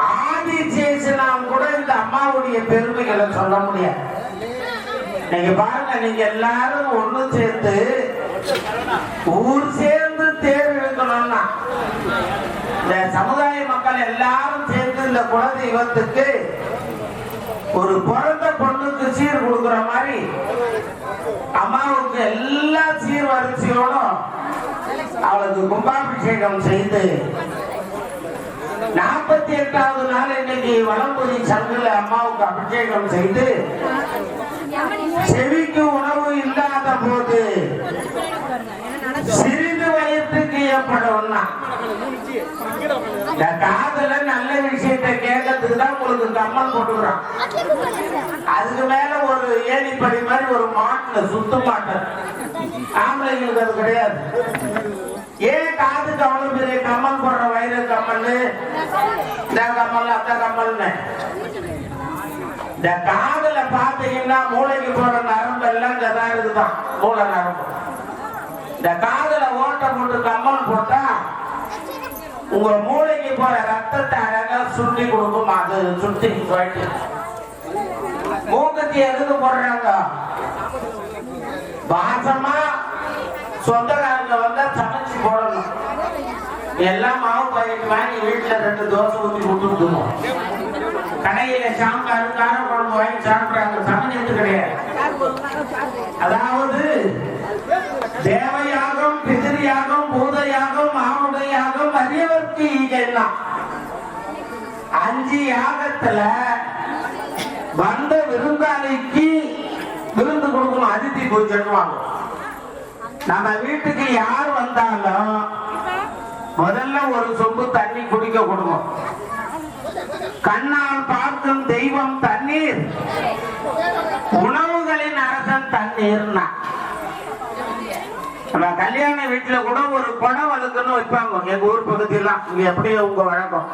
ஆதிசேஷனாம் கூட இந்த அம்மாவுடைய பெருமைகளை சொல்ல முடியாது. நீங்க பாருங்க, நீங்க எல்லாரும் ஒண்ணு சேர்ந்து ஊர் சேர்ந்து தேர் இழுக்கணும்னா இந்த சமுதாய மக்கள் எல்லாரும் சேர்ந்து இந்த குலதெய்வத்துக்கு ஒரு பிறந்த பொண்ணுக்கு சீர் கொடுக்குற மாதிரி அம்மாவுக்கு எல்லா சீர் வரிசையோடும் அவளுக்கு கும்பாபிஷேகம் செய்து 48வது நாள் இன்னைக்கு வளம்புரி சங்குல அம்மாவுக்கு அபிஷேகம் செய்து செவிக்கு உணவு இல்லாத போது சிறிது வயதுக்கு ஏற்படும் காதல நல்ல விஷயத்தை கேட்கறதுக்கு தான் உங்களுக்கு கம்மல் போட்டுக்கிறான். அதுக்கு மேல ஒரு ஏணிப்படி மாதிரி ஒரு மாட்டுல சுத்த மாட்டேன். ஆம்பளைங்களுக்கு அது கிடையாது. ஏன் காதுக்கு அவ்வளவு பெரிய கம்மல் போடுற வயிறு கம்மல், இந்த கம்மல் அந்த கம்மல்னு? இந்த காதுல பாத்தீங்கன்னா மூளைக்கு போற நரம்பு எல்லாம் இங்கதான் இருக்குதான், மூளை நரம்பு. இந்த காதுல ஓட்ட போட்டு கம்மல் போட்டா உங்க மூளைக்கு போற ரத்தத்தை அழகா சுண்டி கொடுக்கும். அது சுட்டி போயிட்டு மூக்கத்தி எதுக்கு போடுறாங்க? வாசமா சொந்தக்காரங்க வந்தா சமைச்சு போடணும். எல்லாம் மாவு பாக்கெட் வாங்கி வீட்டுல 2 தோசை ஊற்றி கொடுத்துருக்கணும். கடையில சாம்பார் கார குழம்பு வாங்கி சாப்பிடுறாங்க, சமைச்சது கிடையாது. அதாவது தேவயாகம், பிதிரியாகம், பூதயாகம், மாவுடையாகம், அரியவர்க்கு ஈகெல்லாம் 5 யாகத்துல வந்த விருந்தாளிக்கு விருந்து கொடுக்கணும். அதிதி பூஜைவாங்க. நம்ம வீட்டுக்கு யார் வந்தாலும் முதல்ல ஒரு சொம்பு தண்ணி குடிக்க கொடுங்க. கண்ணால் பார்க்கும் தெய்வம் தண்ணீர், உணவுகளின் அரசன் தண்ணீர்னா. நம்ம கல்யாண வீட்டுல கூட ஒரு குடம் வழுக்குன்னு வைப்பாங்க. எங்க ஊர் பகுதியெல்லாம் இங்க எப்படி உங்க வழக்கம்.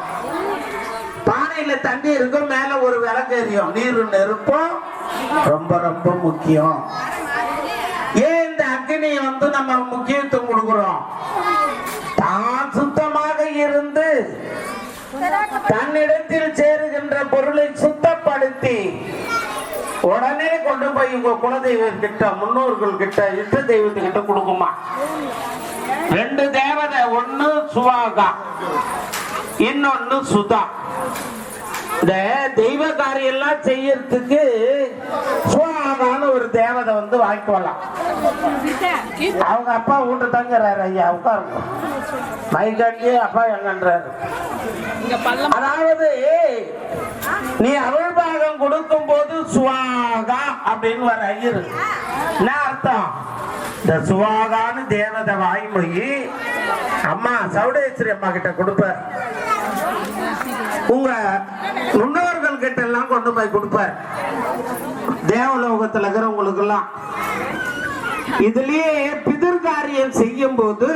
பானையில தண்ணி இருக்கும், மேல ஒரு விளக்கு எரியும். நீர் நெருப்பும் ரொம்ப ரொம்ப முக்கியம். ஏன் இந்த அக்னியை நம்ம முக்கியத்துவம் கொடுக்கிறோம்? தான் சுத்தமாக இருந்து தன்னிடத்தில் சேருகின்ற பொருளை சுத்தப்படுத்தி உடனே கொண்டு போய் உங்க குலதெய்வம் கிட்ட, முன்னோர்கள் கிட்ட, இஷ்ட தெய்வத்துக்கிட்ட கொடுக்குமா. 2 தேவதை, ஒண்ணு சுவாகா, இன்னொன்னு சுதா. இந்த தெய்வ காரியம் எல்லாம் செய்யறதுக்கு சுவாகான்னு ஒரு தேவதை வந்து வாங்கிக்கொள்ளலாம். அவங்க அப்பா வீட்டு தங்குறாரு. ஐயா உட்காருங்க, மைக்காட்டியே அப்பா எங்கன்றாரு. அதாவது நீ அருள் பாகம் கொடுக்கும் போது சுவாகா அப்படின்னு வர ஐயரு என்ன அர்த்தம்? இந்த சுவாகான்னு தேவதை வாய்மொழி அம்மா சௌடேஸ்வரி அம்மா கிட்ட கொடுப்பார். உங்க முன்னோர்கள் கிட்ட எல்லாம் கொண்டு போய் கொடுப்பார். தேவலோகத்துல இருக்கிறவங்களுக்கு எல்லாம். இதுலயே பிதிர்காரியம் செய்யும் போது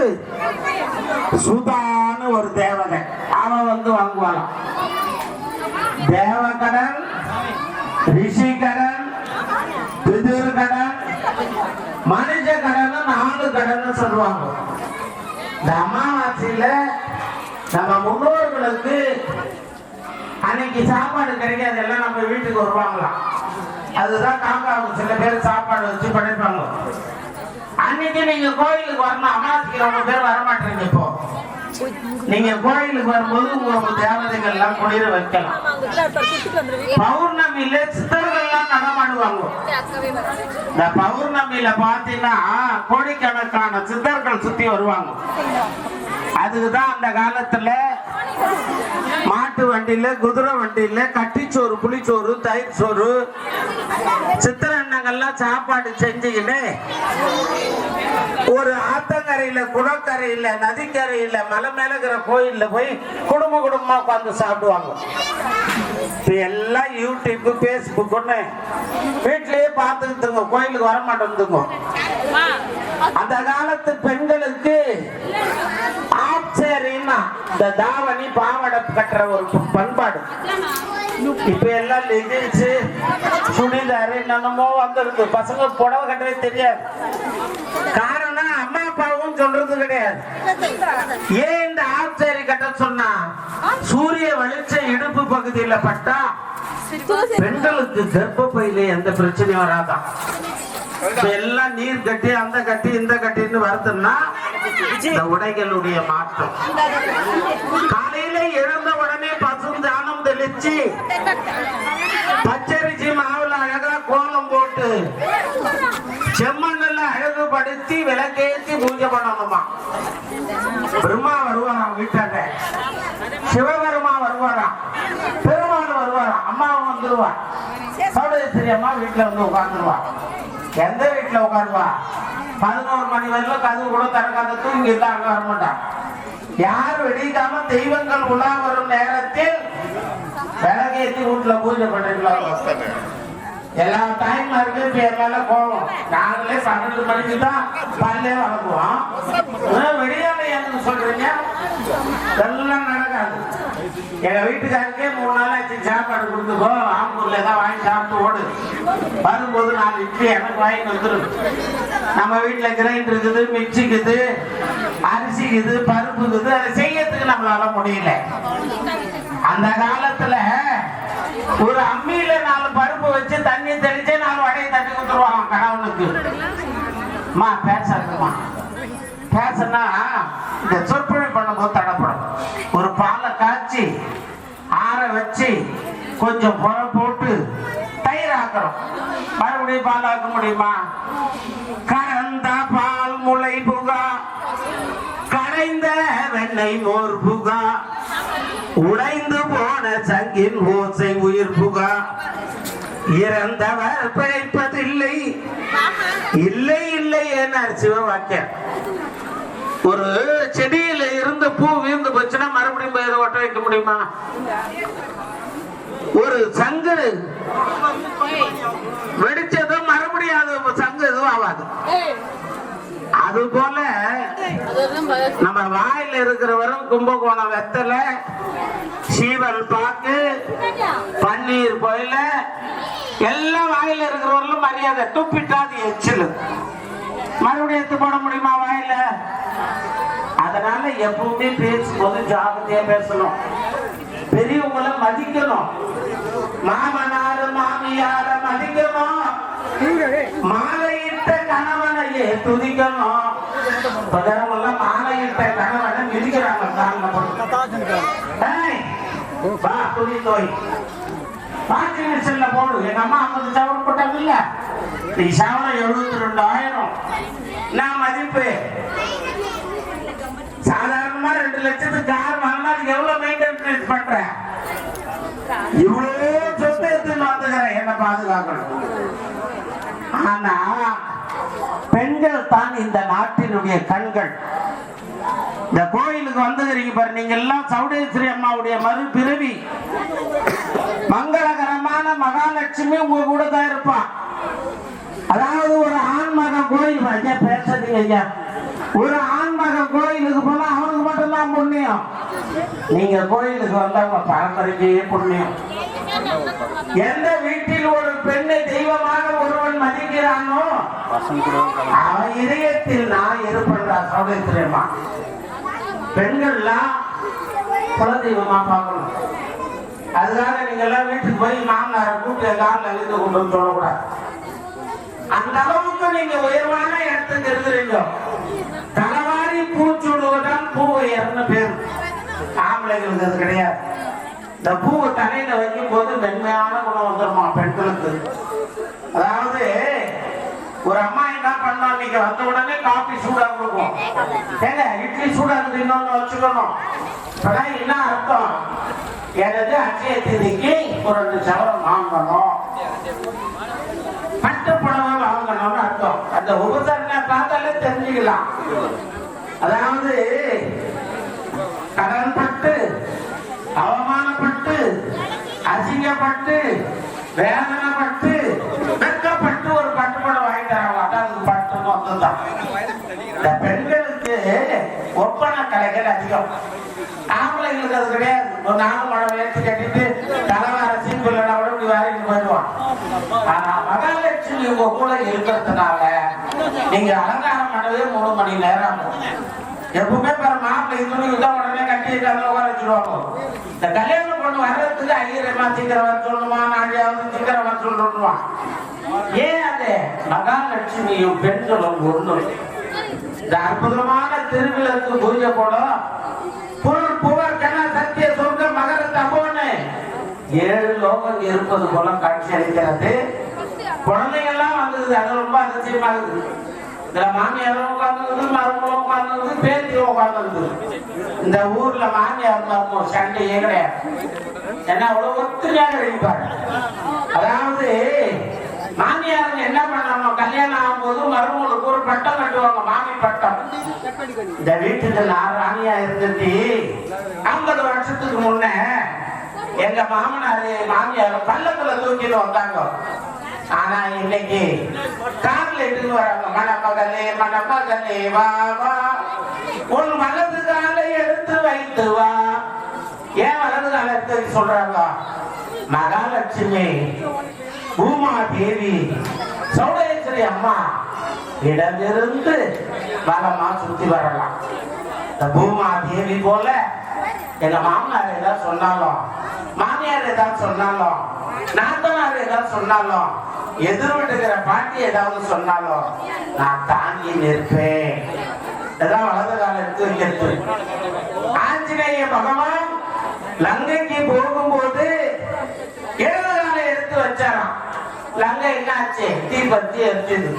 சுதான்னு ஒரு தேவதை அவன் வந்து வாங்குவாளாம். தேவகடன், ரிஷிகடன், பிதிர்கடன், மனுஷ கடன் 4 கடன் சொல்லுவாங்க. இந்த அமாவாசையில நம்ம முன்னோர்களுக்கு அன்னைக்கு சாப்பாடு கிடைக்காது, எல்லாம் நம்ம வீட்டுக்கு வருவாங்களாம். அதுதான் காக்காவுக்கு சில பேர் சாப்பாடு வச்சு படைப்பாங்க. அன்னைக்கு நீங்க கோயிலுக்கு வரணும். அமாவாசைக்கு ரொம்ப பேர் வரமாட்டீங்க. இப்போ நீங்க கோயிலுக்கு வரும்போது உங்களுக்கு தேவதைகள் எல்லாம் குளிர வைக்கலாம். பௌர்ணமியில சித்தர்கள் எல்லாம் நடமாடுவாங்க. இந்த பௌர்ணமியில பாத்தீங்கன்னா கோடிக்கணக்கான சித்தர்கள் சுத்தி வருவாங்க. அதுக்குதான் அந்த காலத்துல மாட்டு வண்டியில, குதிரை வண்டியில கட்டிச்சோறு, புளிச்சோறு, தயிர் சோறு, சித்திரண்ணங்கள்லாம் சாப்பாடு செஞ்சுக்கிட்டு ஒரு ஆத்தங்கரையில, குளக்கரையில, நதிக்கரையில, மலை மேலகிற கோயில்ல போய் குடும்பமா உட்காந்து சாப்பிடுவாங்க. எல்லாம் யூடியூப், பேஸ்புக் வீட்லயே பார்த்துக்கிட்டுங்க, கோயிலுக்கு வர மாட்டேங்குதுங்க. அந்த காலத்து பெண்களுக்கு ஆச்சரியமா இந்த தாவணி பாவாடை கட்டுற ஒரு பண்பாடு. இப்ப எல்லாம் லெகின்ஸ், சுடிதார் என்னென்னமோ வந்துருக்கு. பசங்க புடவை கட்டவே தெரியாது. காரணம் அம்மா அப்பாவும் சொல்றது கிடையாது. ஏன் இந்த ஆச்சரிய கட்ட சொன்னா, சூரிய வெளிச்சம் இடுப்பு பகுதியில பட்டா பெண்களுக்கு கர்ப்பப்பையில எந்த பிரச்சனையும் வராதான். எல்லாம் நீர் கட்டி, அந்த கட்டி, இந்த கட்டின்னு வருதுன்னா இந்த உடைகளுடைய மாற்றம். காலையில எழுந்த உடனே பசுந்தானம் தெளிச்சு பச்சரிசி மாவுல அழகா கோலம் போட்டு செம்மண்ணில் அழகுபடுத்தி விளக்கேற்றி பூஜை பண்ணணுமா. பிரம்மா வருவாராம் வீட்டாண்ட, சிவபெருமா வருவாராம், பெருமாள் வருவாராம், அம்மாவும் வந்துருவா. சௌடேஸ்வரி அம்மா வீட்டுல வந்து உட்காந்துருவா. எந்த வீட்டுல உட்காருவா? 11 மணி வரையிலும் கதவு கூட திறக்காத தூங்கி இருந்தா அங்க வரமாட்டான். யார் வெடிக்காம தெய்வங்கள் உலா வரும் நேரத்தில் விளக்கேற்றி வீட்டுல பூஜை பண்றீங்களா? எல்லா டைம் இருக்கு. பேர் மேல கோவம். நாங்களே 12 மணிக்கு தான் பல்லே வளர்க்குவோம். வெளியால எனக்கு சொல்றீங்க, எல்லாம் நடக்காது. எங்க வீட்டுக்காரருக்கே 3 நாள் ஆச்சு சாப்பாடு கொடுத்துக்கோ, ஆம்பூர்ல ஏதாவது வாங்கி சாப்பிட்டு ஓடு. வரும்போது 4 இட்லி எனக்கு வாங்கி வந்துடும். நம்ம வீட்டுல கிரைண்டர் இருக்குது, மிக்சி இருக்குது, அரிசி இருக்குது, பருப்பு இருக்குது. அதை செய்யறதுக்கு நம்மளால முடியல. அந்த காலத்துல ஒரு அம்மியில 4 பருப்பு வச்சு தண்ணி தெளிச்சு 4 வடையை தட்டி கொடுத்துருவாங்க கணவனுக்கு. மா பேசுமா, பேசுனா இந்த சொற்பொழி பண்ணும்போது தடப்படும். ஒரு பாலை காய்ச்சி ஆற வச்சு கொஞ்சம் புற போட்டு தயிர் ஆக்கிறோம். மறுபடியும் பால் ஆக்க முடியுமா? கறந்த பால் முளை புகா, கரைந்த வெண்ணெய் மோர் புகா, உடைந்து போன சங்கின் ஓசை உயிர் புகா, இறந்தவர் பிழைப்பதில்லை, இல்லை இல்லை என சிவவாக்கியம். ஒரு செடியில இருந்து பூ வீர்ந்து போச்சுன்னா மறுபடியும் போய் ஒட்ட வைக்க முடியுமா? ஒரு சங்கு வெடிச்சதும் மறுபடியும் அது சங்கு எதுவும் ஆகாது. அது போல நம்ம வாயில இருக்கிறவரும் கும்பகோணம் வெத்தலை, சீவல் பாக்கு, பன்னீர் போயில எல்லாம் வாயில இருக்கிறவர்களும் மரியாதை. துப்பிட்டாது எச்சில் மறுபடியும் எடுத்து போட முடியுமா வாயில? அதனால எப்பவுமே பேசும்போது ஜாகிரதையா பேசணும். பெரியவங்களை மதிக்கணும். மாமனார மாமியார மதிக்கணும். மாலையிட்ட கணவனையே துதிக்கணும். பதவெல்லாம் மாலையிட்ட கணவனை மிதிக்கிறாங்க. துணி தோய் வாஷிங் மிஷின்ல போடு. எங்க அம்மா 50 சவரம் போட்டாங்க இல்ல, நீ சவரம் 72,000. நான் மதிப்பு சாதாரணமா 2 லட்சத்துக்கு கார் வாங்கினா எவ்வளவு மெயின்டெனன்ஸ் பண்றேன்? இவ்வளவு சொத்து எடுத்துன்னு வந்துக்கிறேன், என்ன பாதுகாக்கணும். ஆனா பெண்கள் தான் இந்த நாட்டினுடைய கண்கள். இந்த கோயிலுக்கு வந்துக்கிறீங்க பாரு, நீங்க எல்லாம் சௌடேஸ்வரி அம்மாவுடைய மறுபிறவி. மங்களகரமான மகாலட்சுமி உங்க கூட தான் இருப்பான். அதாவது ஒரு ஆண்மகன் கோயில் ஐயா பேசுறீங்க ஐயா, ஒரு ஆண்மகன் கோயிலுக்கு போனா அவனுக்கு மட்டும்தான் புண்ணியம். நீங்க கோயிலுக்கு வந்தா உங்க பரம்பரைக்கே புண்ணியம். எந்த வீட்டில் ஒரு பெண்ணை தெய்வமாக ஒருவன் மதிக்கிறானோ அவன் இதயத்தில் நான் இருப்பேன். சௌடேஸ்வரி அம்மா பெண்கள்லாம் குலதெய்வமா பார்க்கணும். அதுக்காக நீங்க எல்லாம் வீட்டுக்கு போய் மாமனாரை கூட்டு எல்லாரும் எழுந்து கொண்டு சொல்லக்கூடாது. அந்த அளவுக்கு நீங்க உயர்வான இடத்துக்கு இருக்கிறீங்க. தலைவாரி பூச்சுடுவதான் பூ உயர்னு பேரு. ஆம்பளைங்களுக்கு அது கிடையாது. இந்த பூவை தலையில வைக்கும் போது மென்மையான குணம் வந்துருமா பெண்களுக்கு. அதாவது ஒரு அம்மா என்ன பண்ணா, நீங்க வந்த உடனே காபி சூடா கொடுக்கும். ஏங்க இட்லி சூடா இருக்கு இன்னொன்னு வச்சுக்கணும். என்ன அர்த்தம்? எனது அச்சய தேதிக்கு ஒரு 2 சவரம் வாங்கணும், பட்டு புடவை வாங்கணும்னு அர்த்தம். அந்த உபசரணை பார்த்தாலே தெரிஞ்சுக்கலாம். அதாவது கடன்பட்டு, அவமானப்பட்டு, அசிங்கப்பட்டு, வேதனைப்பட்டு, வெட்கப்பட்டு ஒரு பட்டு புடவை வாங்கி தராங்க. அதாவது பட்டுன்னு வந்துதான். இந்த பெண்களுக்கு ஒப்பனை கலைகள் அதிகம். ஆம்பளைங்களுக்கு அது கிடையாது. ஒரு 4 மழை ஏற்றி கட்டிட்டு தலைவார சீம்பிள்னா கூட இப்படி வாங்கிட்டு போயிடுவான். ஆனா மகாலட்சுமி உங்க கூட இருக்கிறதுனால நீங்க அலங்காரம் பண்ணவே 3 மணி நேரம். எப்பவுமே பாரு மாப்பிள்ளை துணிக்கு தான் உடனே கட்டிட்டு உட்கார வச்சுருவாங்க. இந்த கல்யாணம் பொண்ணு வர்றதுக்கு ஐயரமா சீக்கிரம் வர சொல்லணுமா, நாளையாவது சீக்கிரம் வர சொல்லணுமா. ஏன் அது மகாலட்சுமியும் பெண்களும் ஒண்ணு. இந்த அற்புதமான திருவிழாக்கு பூஜை போடும். புல் புவர் கன சத்திய சொர்க்க மகர தபோன்னு 7 லோகம் இருப்பது போல காட்சி அளிக்கிறது. குழந்தைகள்லாம் வந்தது. அது ரொம்ப அதிசயமா இருக்குது. இதுல மாமியாரும் உட்கார்ந்து, மருமகளும் உட்கார்ந்து, பேத்தியும் உட்கார்ந்து. இந்த ஊர்ல மாமியார் மருமகள் சண்டையே கிடையாது. ஏன்னா அவ்வளவு ஒத்துமையாக இருப்பாங்க. அதாவது மாமியாருங்க என்ன பண்ணணும், கல்யாணம் ஆகும்போது மருமகளுக்கு ஒரு பட்டம் கட்டுவாங்க, மாமி பட்டம். இந்த வீட்டுக்கு நான் ராணியா இருந்துட்டு 50 வருஷத்துக்கு முன்ன எங்க மாமனாரு மாமியார் பல்லக்குல தூக்கிட்டு வந்தாங்க. ஆனா இன்னைக்கு கார்ல எடுத்து வராங்க. மணமகளே மணமகளே வா வா, உன் வலது காலை எடுத்து வைத்து வா. ஏன் வலது காலை எடுத்து சொல்றாங்க? மகாலட்சுமி பூமா தேவி சௌடேஸ்வரி அம்மா இடமிருந்து வளமா சுத்தி வரலாம். இந்த பூமா தேவி போல எங்க மாமனார் ஏதாவது சொன்னாலும், மாமியார் ஏதாவது சொன்னாலும், நாத்தனார் ஏதாவது சொன்னாலும், எதிர்விட்டுக்கிற பாட்டி ஏதாவது சொன்னாலும் நான் தாங்கி நிற்பேன். இதான் வலது காலம் எடுத்து வைக்கிறது. ஆஞ்சநேய பகவான் லங்கைக்கு போகும்போது இடது காலை எடுத்து வச்சாராம். லங்கை என்ன ஆச்சு? தீபத்தி எரிச்சது.